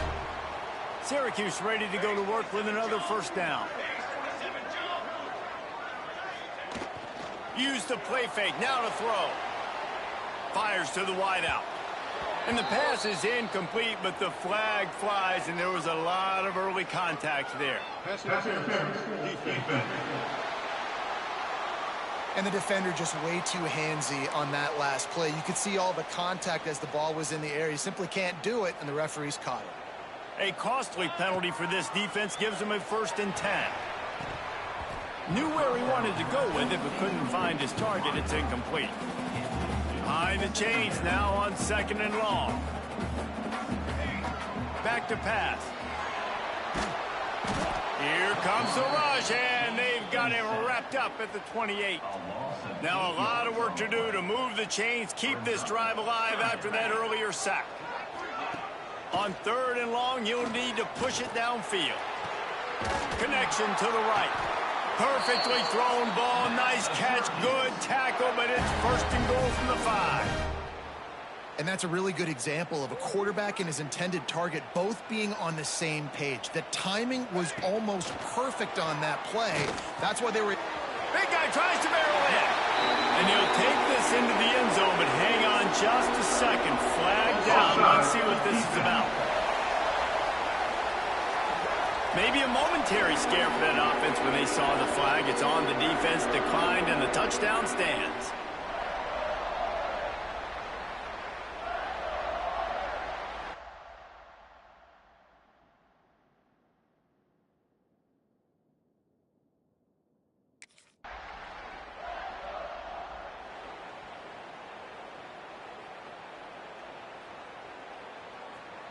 Syracuse ready to go to work with another first down. Use the play fake, now to throw. Fires to the wideout. And the pass is incomplete, but the flag flies, and there was a lot of early contact there. And the defender just way too handsy on that last play. You could see all the contact as the ball was in the air. He simply can't do it, and the referee's caught it. A costly penalty for this defense gives him a 1st and 10. Knew where he wanted to go with it, but couldn't find his target. It's incomplete. Behind the chains now on second and long. back to pass. Here comes the rush, and they've got him wrapped up at the 28. Now a lot of work to do to move the chains, keep this drive alive after that earlier sack. On 3rd and long, you'll need to push it downfield. Connection to the right. Perfectly thrown ball, nice catch, good tackle, but it's 1st and goal from the 5. And that's a really good example of a quarterback and his intended target both being on the same page. The timing was almost perfect on that play. That's why they were... Big guy tries to barrel in. And he'll take this into the end zone, but hang on just a second. Flag down. Let's see what this is about. Maybe a momentary scare for that offense when they saw the flag. It's on, the defense declined, and the touchdown stands.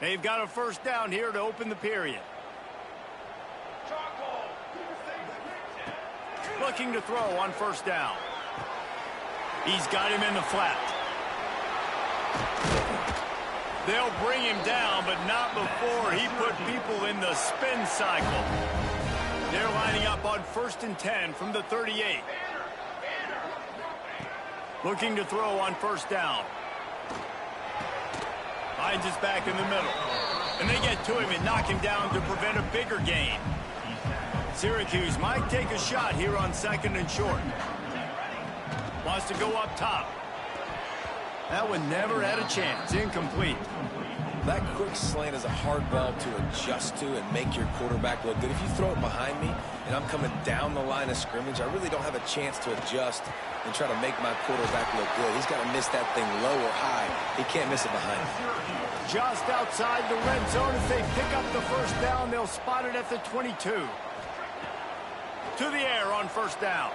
They've got a 1st down here to open the period. Looking to throw on 1st down. He's got him in the flat. They'll bring him down, but not before he put people in the spin cycle. They're lining up on 1st and 10 from the 38. Looking to throw on 1st down. Finds his back in the middle. And they get to him and knock him down to prevent a bigger gain. Syracuse might take a shot here on 2nd and short. Wants to go up top. That one never had a chance. Incomplete. That quick slant is a hard ball to adjust to and make your quarterback look good. If you throw it behind me and I'm coming down the line of scrimmage, I really don't have a chance to adjust and try to make my quarterback look good. He's got to miss that thing low or high. He can't miss it behind me. Just outside the red zone, as they pick up the 1st down, they'll spot it at the 22. To the air on 1st down.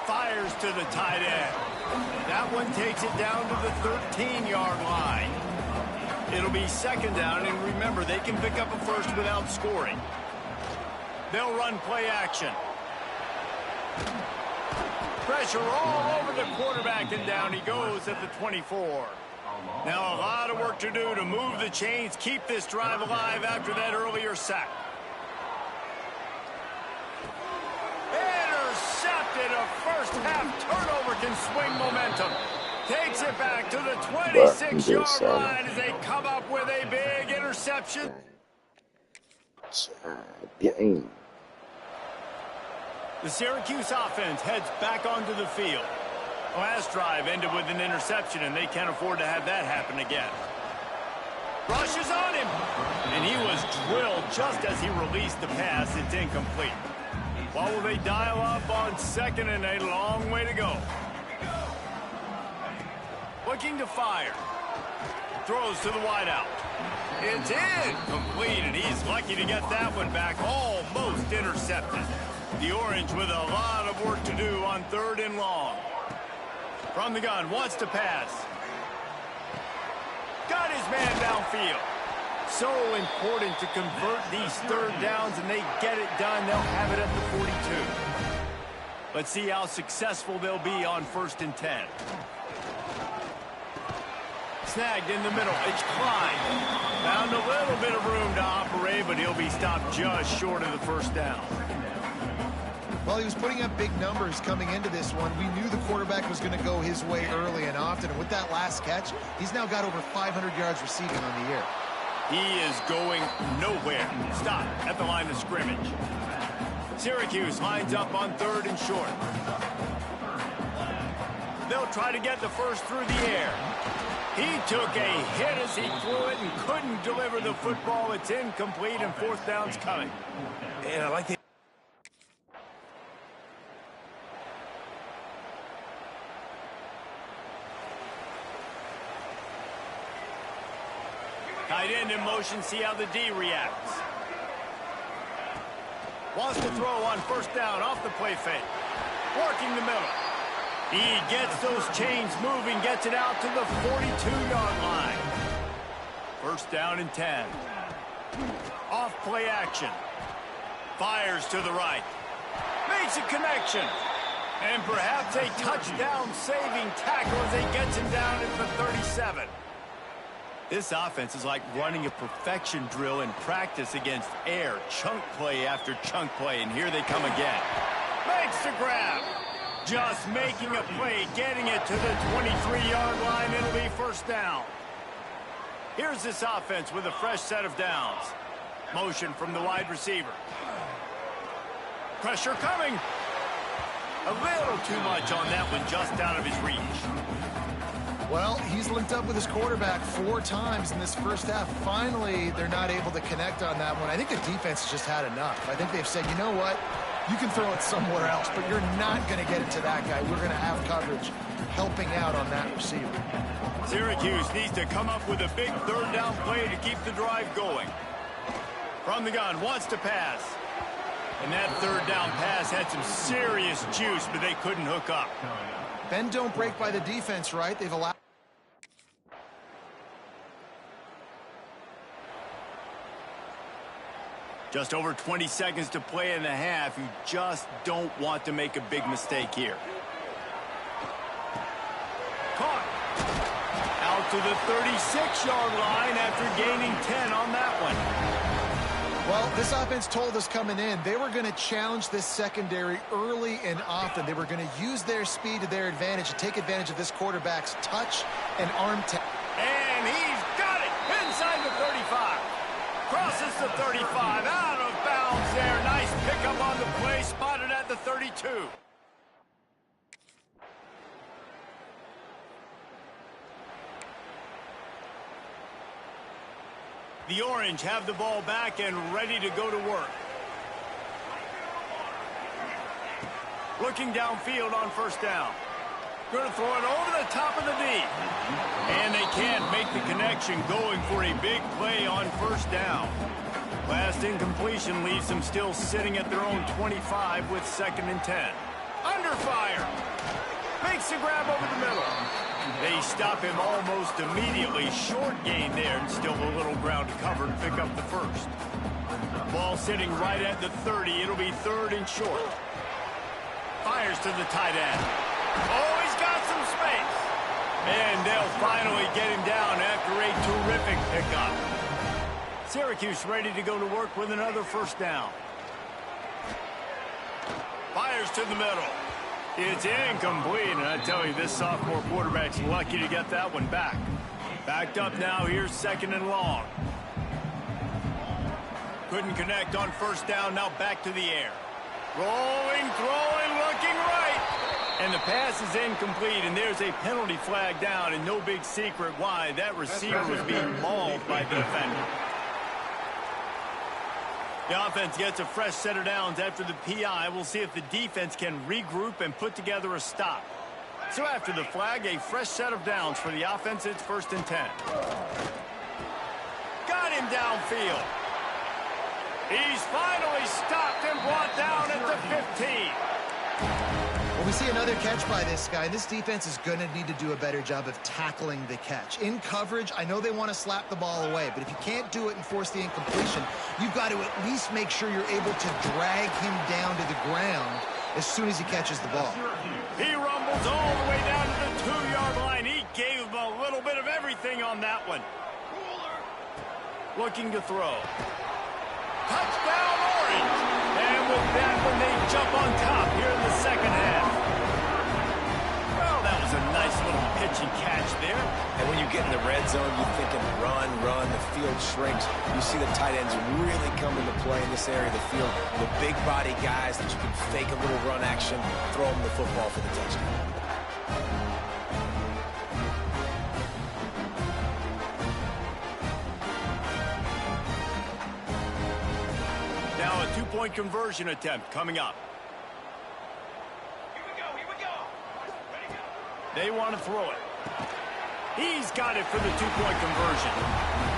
Fires to the tight end. That one takes it down to the 13-yard line. It'll be 2nd down, and remember, they can pick up a 1st without scoring. They'll run play action. Pressure all over the quarterback, and down he goes at the 24. Now a lot of work to do to move the chains, keep this drive alive after that earlier sack. Intercepted. A 1st half turnover can swing momentum. Takes it back to the 26-yard line as they come up with a big interception. The Syracuse offense heads back onto the field. Last drive ended with an interception, and they can't afford to have that happen again. Rushes on him, and he was drilled just as he released the pass. It's incomplete. What will they dial up on 2nd and a long way to go? Looking to fire. Throws to the wideout. It's incomplete, and he's lucky to get that one back. Almost intercepted. The Orange with a lot of work to do on 3rd and long. From the gun, wants to pass. Got his man downfield. So important to convert these 3rd downs, and they get it done. They'll have it at the 42. Let's see how successful they'll be on 1st and 10. Snagged in the middle. It's Klein. Found a little bit of room to operate, but he'll be stopped just short of the 1st down. Well, he was putting up big numbers coming into this one. We knew the quarterback was going to go his way early and often. And with that last catch, he's now got over 500 yards receiving on the year. He is going nowhere. Stop at the line of scrimmage. Syracuse lines up on 3rd and short. They'll try to get the 1st through the air. He took a hit as he threw it and couldn't deliver the football. It's incomplete, and 4th down's coming. And I like the... Tight end in motion, see how the D reacts. Wants to throw on 1st down off the play fake. Working the middle. He gets those chains moving, gets it out to the 42-yard line. First down and 10. Off play action. Fires to the right. Makes a connection. And perhaps a touchdown-saving tackle as he gets him down at the 37. This offense is like running a perfection drill in practice against air. Chunk play after chunk play, and here they come again. Makes the grab. Just making a play, getting it to the 23-yard line. It'll be first down. Here's this offense with a fresh set of downs. Motion from the wide receiver. Pressure coming. A little too much on that one, just out of his reach. Well, he's linked up with his quarterback 4 times in this first half. Finally, they're not able to connect on that one. I think the defense has just had enough. I think they've said, you know what? You can throw it somewhere else, but you're not going to get it to that guy. We're going to have coverage helping out on that receiver. Syracuse needs to come up with a big third down play to keep the drive going. From the gun, wants to pass. And that third down pass had some serious juice, but they couldn't hook up. Bend don't break by the defense, right? They've allowed... Just over 20 seconds to play in the half. You just don't want to make a big mistake here. Caught. Out to the 36-yard line after gaining 10 on that one. Well, this offense told us coming in they were going to challenge this secondary early and often. They were going to use their speed to their advantage and take advantage of this quarterback's touch and arm tech. And he's got it inside the 35. Crosses the 35, out of bounds there. Nice pickup on the play, spotted at the 32. The Orange have the ball back and ready to go to work. Looking downfield on first down. Going to throw it over the top of the D. And they can't make the connection, going for a big play on first down. Last incompletion leaves them still sitting at their own 25 with 2nd and 10. Under fire. Makes the grab over the middle. They stop him almost immediately. Short gain there, and still a little ground to cover to pick up the first. Ball sitting right at the 30. It'll be 3rd and short. Fires to the tight end. Oh, he's got some space. And they'll finally get him down after a terrific pickup. Syracuse ready to go to work with another first down. Fires to the middle. It's incomplete, and I tell you, this sophomore quarterback's lucky to get that one back. Backed up now, here's 2nd and long. Couldn't connect on first down, now back to the air. Rolling, throwing, looking right. And the pass is incomplete, and there's a penalty flag down, and no big secret why. That receiver was being mauled by the defender. The offense gets a fresh set of downs after the PI. We'll see if the defense can regroup and put together a stop. So after the flag, a fresh set of downs for the offense. It's 1st and 10. Got him downfield. He's finally stopped and brought down at the 15. Well, we see another catch by this guy. This defense is going to need to do a better job of tackling the catch. In coverage, I know they want to slap the ball away, but if you can't do it and force the incompletion, you've got to at least make sure you're able to drag him down to the ground as soon as he catches the ball. He rumbles all the way down to the 2-yard line. He gave him a little bit of everything on that one. Looking to throw. Touchdown, Orange! And with that one, they jump on top here in the 2nd half. Well, that was a nice little pitch and catch there. And when you get in the red zone, you're thinking run, run, the field shrinks. You see the tight ends really come into play in this area of the field. The big body guys that you can fake a little run action, throw them the football for the touchdown. Now a 2-point conversion attempt coming up. Here we go. They want to throw it. He's got it for the 2-point conversion.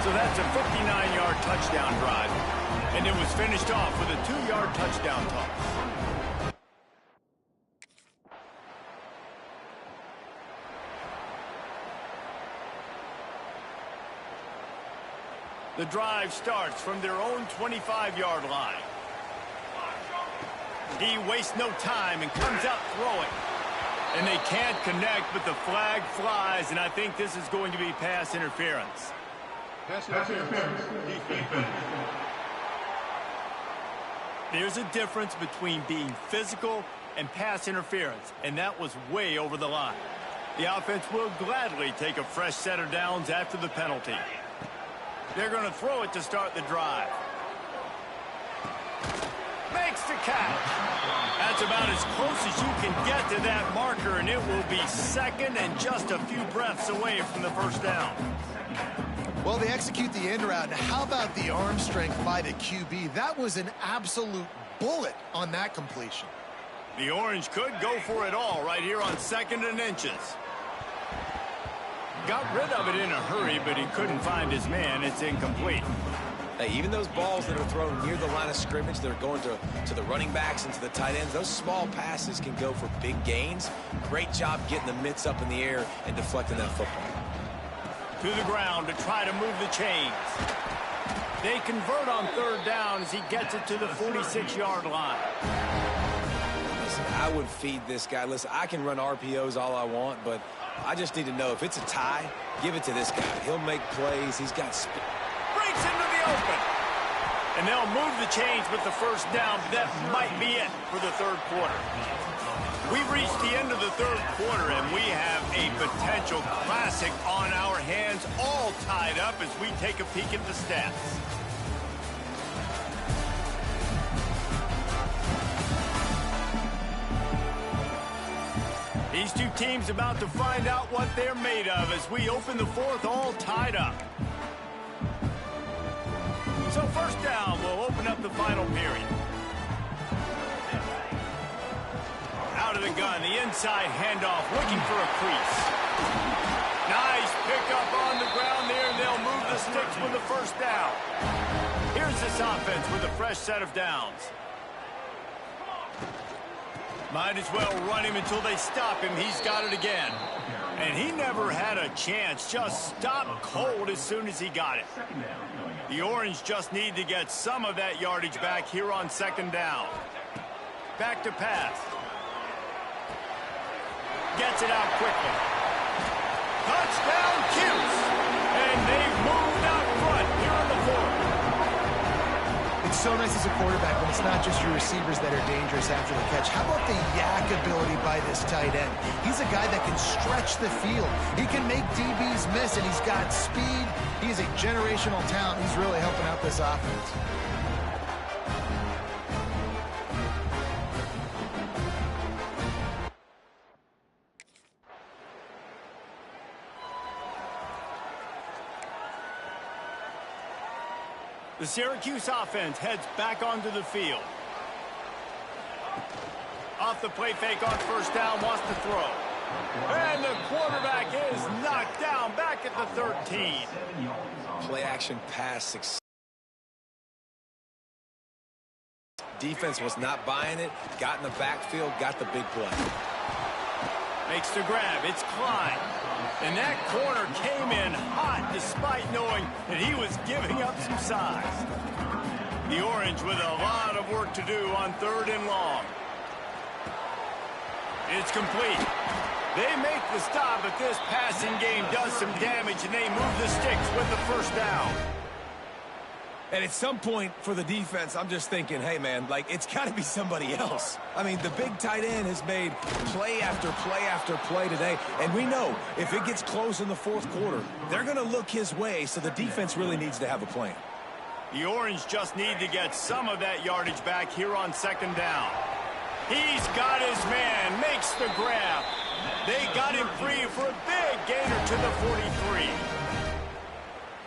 So that's a 59-yard touchdown drive. And it was finished off with a 2-yard touchdown toss. The drive starts from their own 25-yard line. He wastes no time and comes out throwing. And they can't connect, but the flag flies, and I think this is going to be pass interference. Pass interference. Defense. There's a difference between being physical and pass interference, and that was way over the line. The offense will gladly take a fresh set of downs after the penalty. They're going to throw it to start the drive. Makes the catch. That's about as close as you can get to that marker, and it will be second and just a few breaths away from the first down. Well, they execute the end route. How about the arm strength by the QB? That was an absolute bullet on that completion. The Orange could go for it all right here on 2nd and inches. Got rid of it in a hurry, but he couldn't find his man. It's incomplete. Hey, even those balls that are thrown near the line of scrimmage that are going to the running backs and to the tight ends, those small passes can go for big gains. Great job getting the mitts up in the air and deflecting that football. To the ground to try to move the chains. They convert on 3rd down as he gets it to the 46-yard line. Listen, I would feed this guy. Listen, I can run RPOs all I want, but I just need to know if it's a tie, give it to this guy. He'll make plays. He's got speed. Breaks into the open. And they'll move the chains with the first down. That might be it for the 3rd quarter. We've reached the end of the 3rd quarter, and we have a potential classic on our hands, all tied up as we take a peek at the stats. These two teams about to find out what they're made of as we open the 4th all tied up. So first down, we'll open up the final period. Out of the gun, the inside handoff, looking for a crease. Nice pickup on the ground there, and they'll move the sticks with the first down. Here's this offense with a fresh set of downs. Might as well run him until they stop him. He's got it again. And he never had a chance. Just stopped cold as soon as he got it. The Orange just need to get some of that yardage back here on 2nd down. Back to pass. Gets it out quickly. Touchdown, Cuse. And they've moved out front here on the 4th. It's so nice as a quarterback when it's not just your receivers that are dangerous after the catch. How about the yak ability by this tight end? He's a guy that can stretch the field. He can make DBs miss, and he's got speed. He's a generational talent. He's really helping out this offense. The Syracuse offense heads back onto the field. Off the play fake on first down, wants to throw. And the quarterback is knocked down back at the 13. Play action pass success. Defense was not buying it. Got in the backfield, got the big play. Makes the grab. It's Klein. And that corner came in hot despite knowing that he was giving up some size. The Orange with a lot of work to do on 3rd and long. It's complete. They make the stop, but this passing game does some damage, and they move the sticks with the first down. And at some point for the defense, I'm just thinking, hey, man, like, it's got to be somebody else. I mean, the big tight end has made play after play after play today. And we know if it gets close in the 4th quarter, they're going to look his way, so the defense really needs to have a plan. The Orange just need to get some of that yardage back here on 2nd down. He's got his man, makes the grab. They got him free for a big gainer to the 43.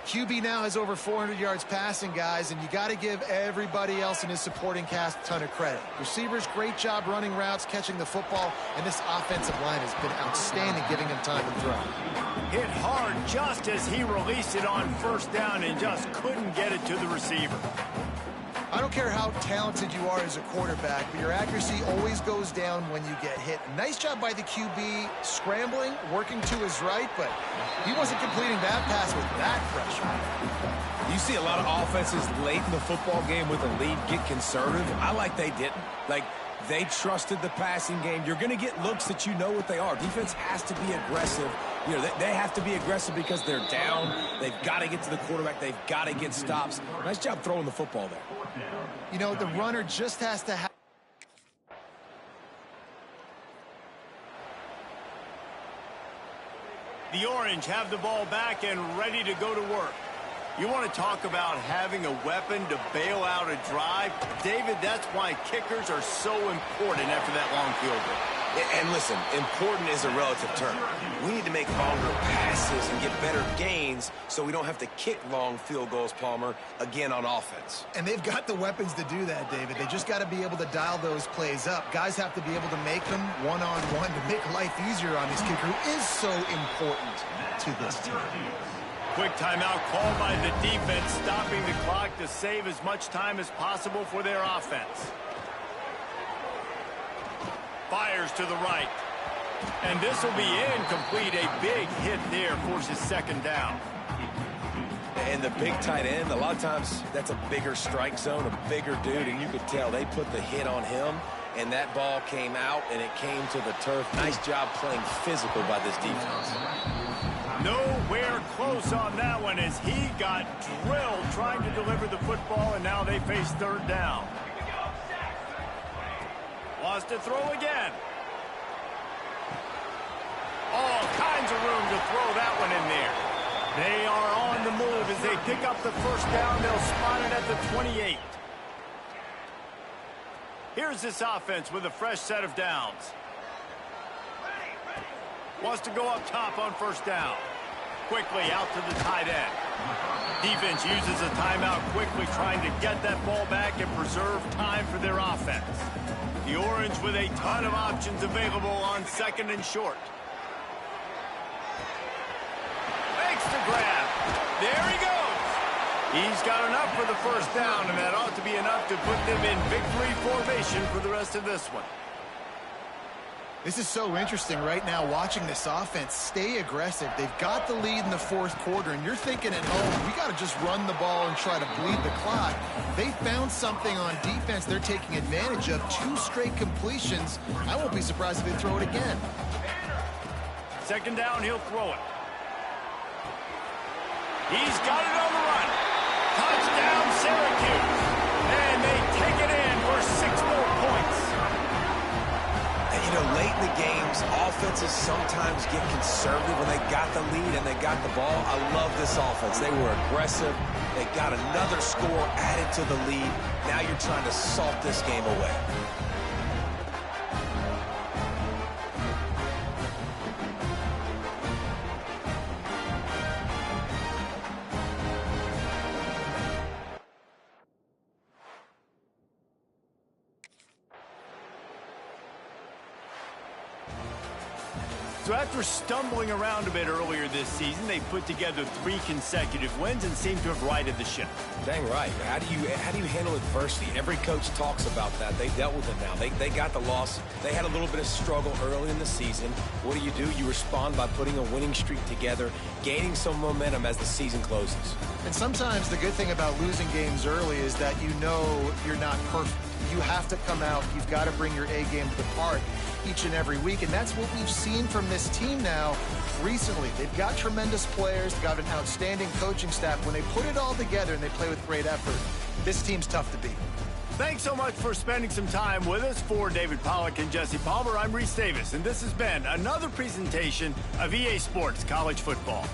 QB now has over 400 yards passing, guys, and you got to give everybody else in his supporting cast a ton of credit. Receivers, great job running routes, catching the football, and this offensive line has been outstanding, giving him time to throw. Hit hard just as he released it on first down and just couldn't get it to the receiver. I don't care how talented you are as a quarterback, but your accuracy always goes down when you get hit. Nice job by the QB scrambling, working to his right, but he wasn't completing that pass with that pressure. You see a lot of offenses late in the football game with a lead get conservative. I like they didn't. Like, they trusted the passing game. You're going to get looks that you know what they are. Defense has to be aggressive. You know, they have to be aggressive because they're down. They've got to get to the quarterback. They've got to get stops. Nice job throwing the football there. You know, the runner just has to have. The Orange have the ball back and ready to go to work. You want to talk about having a weapon to bail out a drive? David, that's why kickers are so important after that long field goal. And listen, important is a relative term. We need to make longer passes and get better gains so we don't have to kick long field goals, Palmer, again on offense. And they've got the weapons to do that, David. They just got to be able to dial those plays up. Guys have to be able to make them one-on-one to make life easier on this kicker, who is so important to this team. Quick timeout called by the defense, stopping the clock to save as much time as possible for their offense. Fires to the right. And this will be incomplete. A big hit there forces second down. And the big tight end, a lot of times that's a bigger strike zone, a bigger dude, and you could tell they put the hit on him, and that ball came out, and it came to the turf. Nice job playing physical by this defense. Nowhere close on that one as he got drilled trying to deliver the football, and now they face third down. Wants to throw again. All kinds of room to throw that one in there. They are on the move as they pick up the first down. They'll spot it at the 28. Here's this offense with a fresh set of downs. Wants to go up top on first down. Quickly out to the tight end. Defense uses a timeout quickly, trying to get that ball back and preserve time for their offense. The Orange with a ton of options available on second and short. Makes the grab. There he goes. He's got enough for the first down, and that ought to be enough to put them in victory formation for the rest of this one. This is so interesting right now, watching this offense stay aggressive. They've got the lead in the fourth quarter, and you're thinking at home, we got to just run the ball and try to bleed the clock. They found something on defense they're taking advantage of. 2 straight completions. I won't be surprised if they throw it again. Second down, he'll throw it. He's got it on the run. Touchdown, Syracuse. And they take it in for 6 more points. You know, late in the games, offenses sometimes get conservative when they got the lead and they got the ball. I love this offense. They were aggressive. They got another score added to the lead. Now you're trying to salt this game away. So after stumbling around a bit earlier this season, they put together 3 consecutive wins and seem to have righted the ship. Dang right. How do you handle adversity? Every coach talks about that. They dealt with it now. They got the loss. They had a little bit of struggle early in the season. What do? You respond by putting a winning streak together, gaining some momentum as the season closes. And sometimes the good thing about losing games early is that you know you're not perfect. You have to come out. You've got to bring your A game to the park each and every week, and that's what we've seen from this team now recently. They've got tremendous players, they've got an outstanding coaching staff. When they put it all together and they play with great effort, this team's tough to beat. Thanks so much for spending some time with us. For David Pollack and Jesse Palmer, I'm Reese Davis, and this has been another presentation of EA Sports College Football.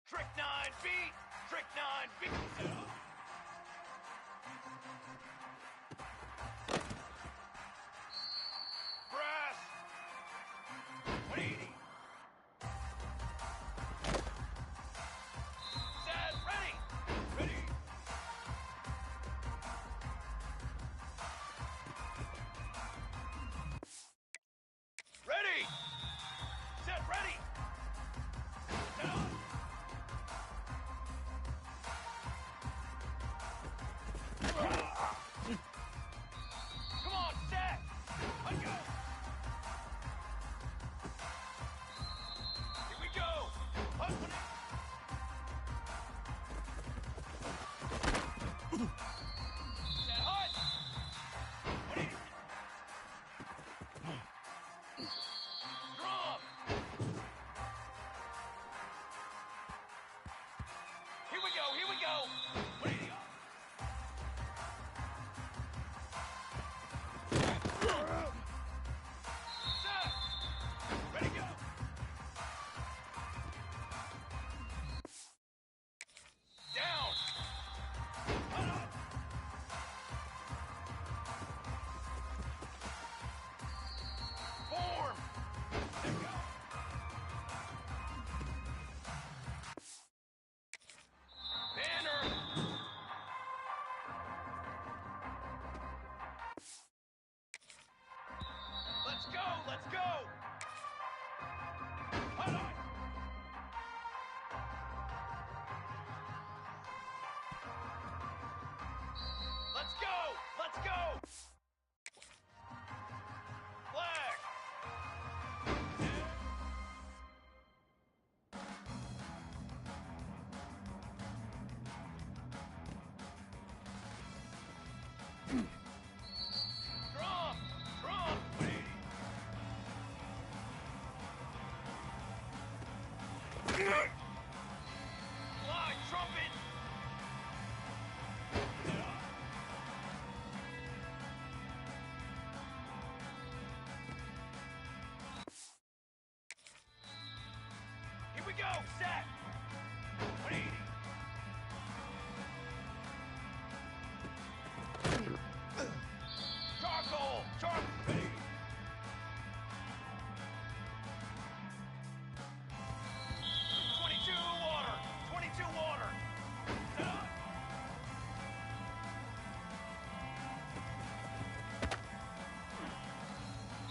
Trick 9 beat. Trick 9 beat. Brass. 180. Set. Ready. Ready. Ready. Set. Ready. Set up. Come on, set. Let's go. Here we go. Hut. Set hut. What is it? Drum. Here we go. Here we go. What is it? Set. Ready, go. Down. Hut up. Form. There go. Banner. Let's go. Let's go. Hut up. Let's go. Let's go. Flag. Drum. Drum. 180. Fly, trumpet. Here we go, set. 180. Charcoal, ready. 22 water, 22 water. Set up.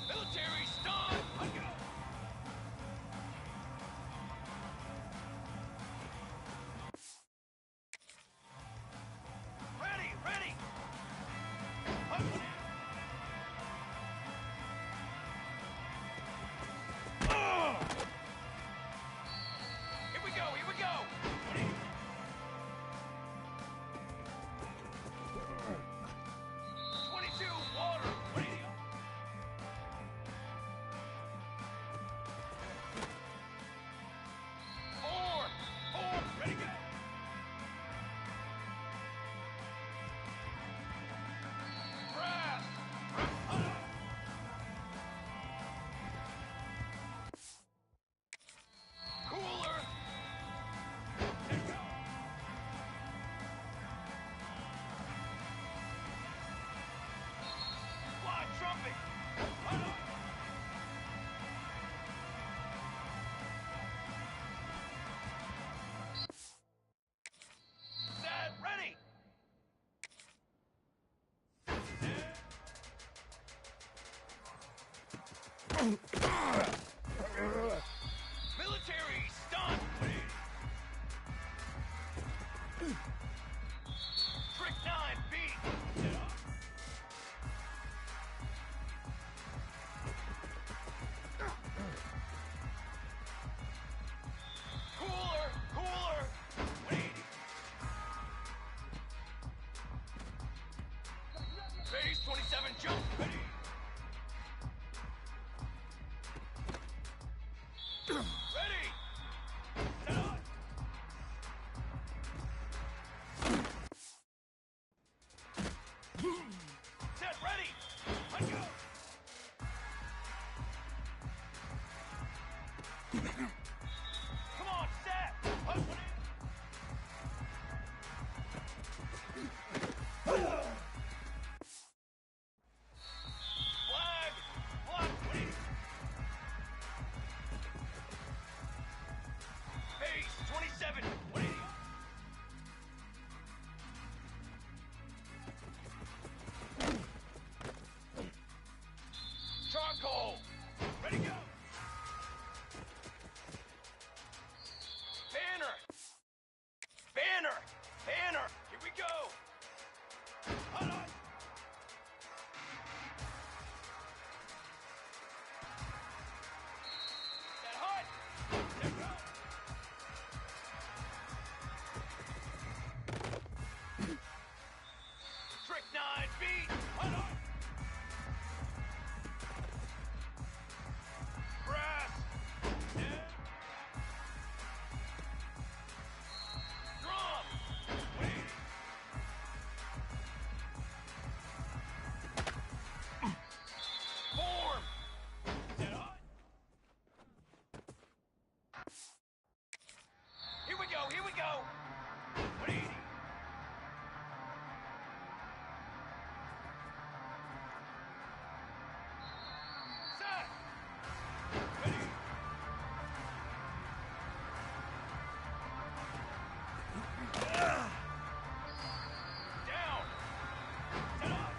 Military stun. Let's go. Ready, ready. Here we go, here we go. 22 water. 180. Four, ready, go. Brass. Cooler. There you go. Fly trumpet. Set, ready. Military stun. Trick 9 beat. Cooler. 180. Phase 27 jump. Ready. Ready. Set up. Set ready. Let's go. Come on, set. feet. Hold on. Press. Yeah. Drum. Wait. Form. Set on. Here we go. Here we go. 180. Set. Ready. Down. Set up.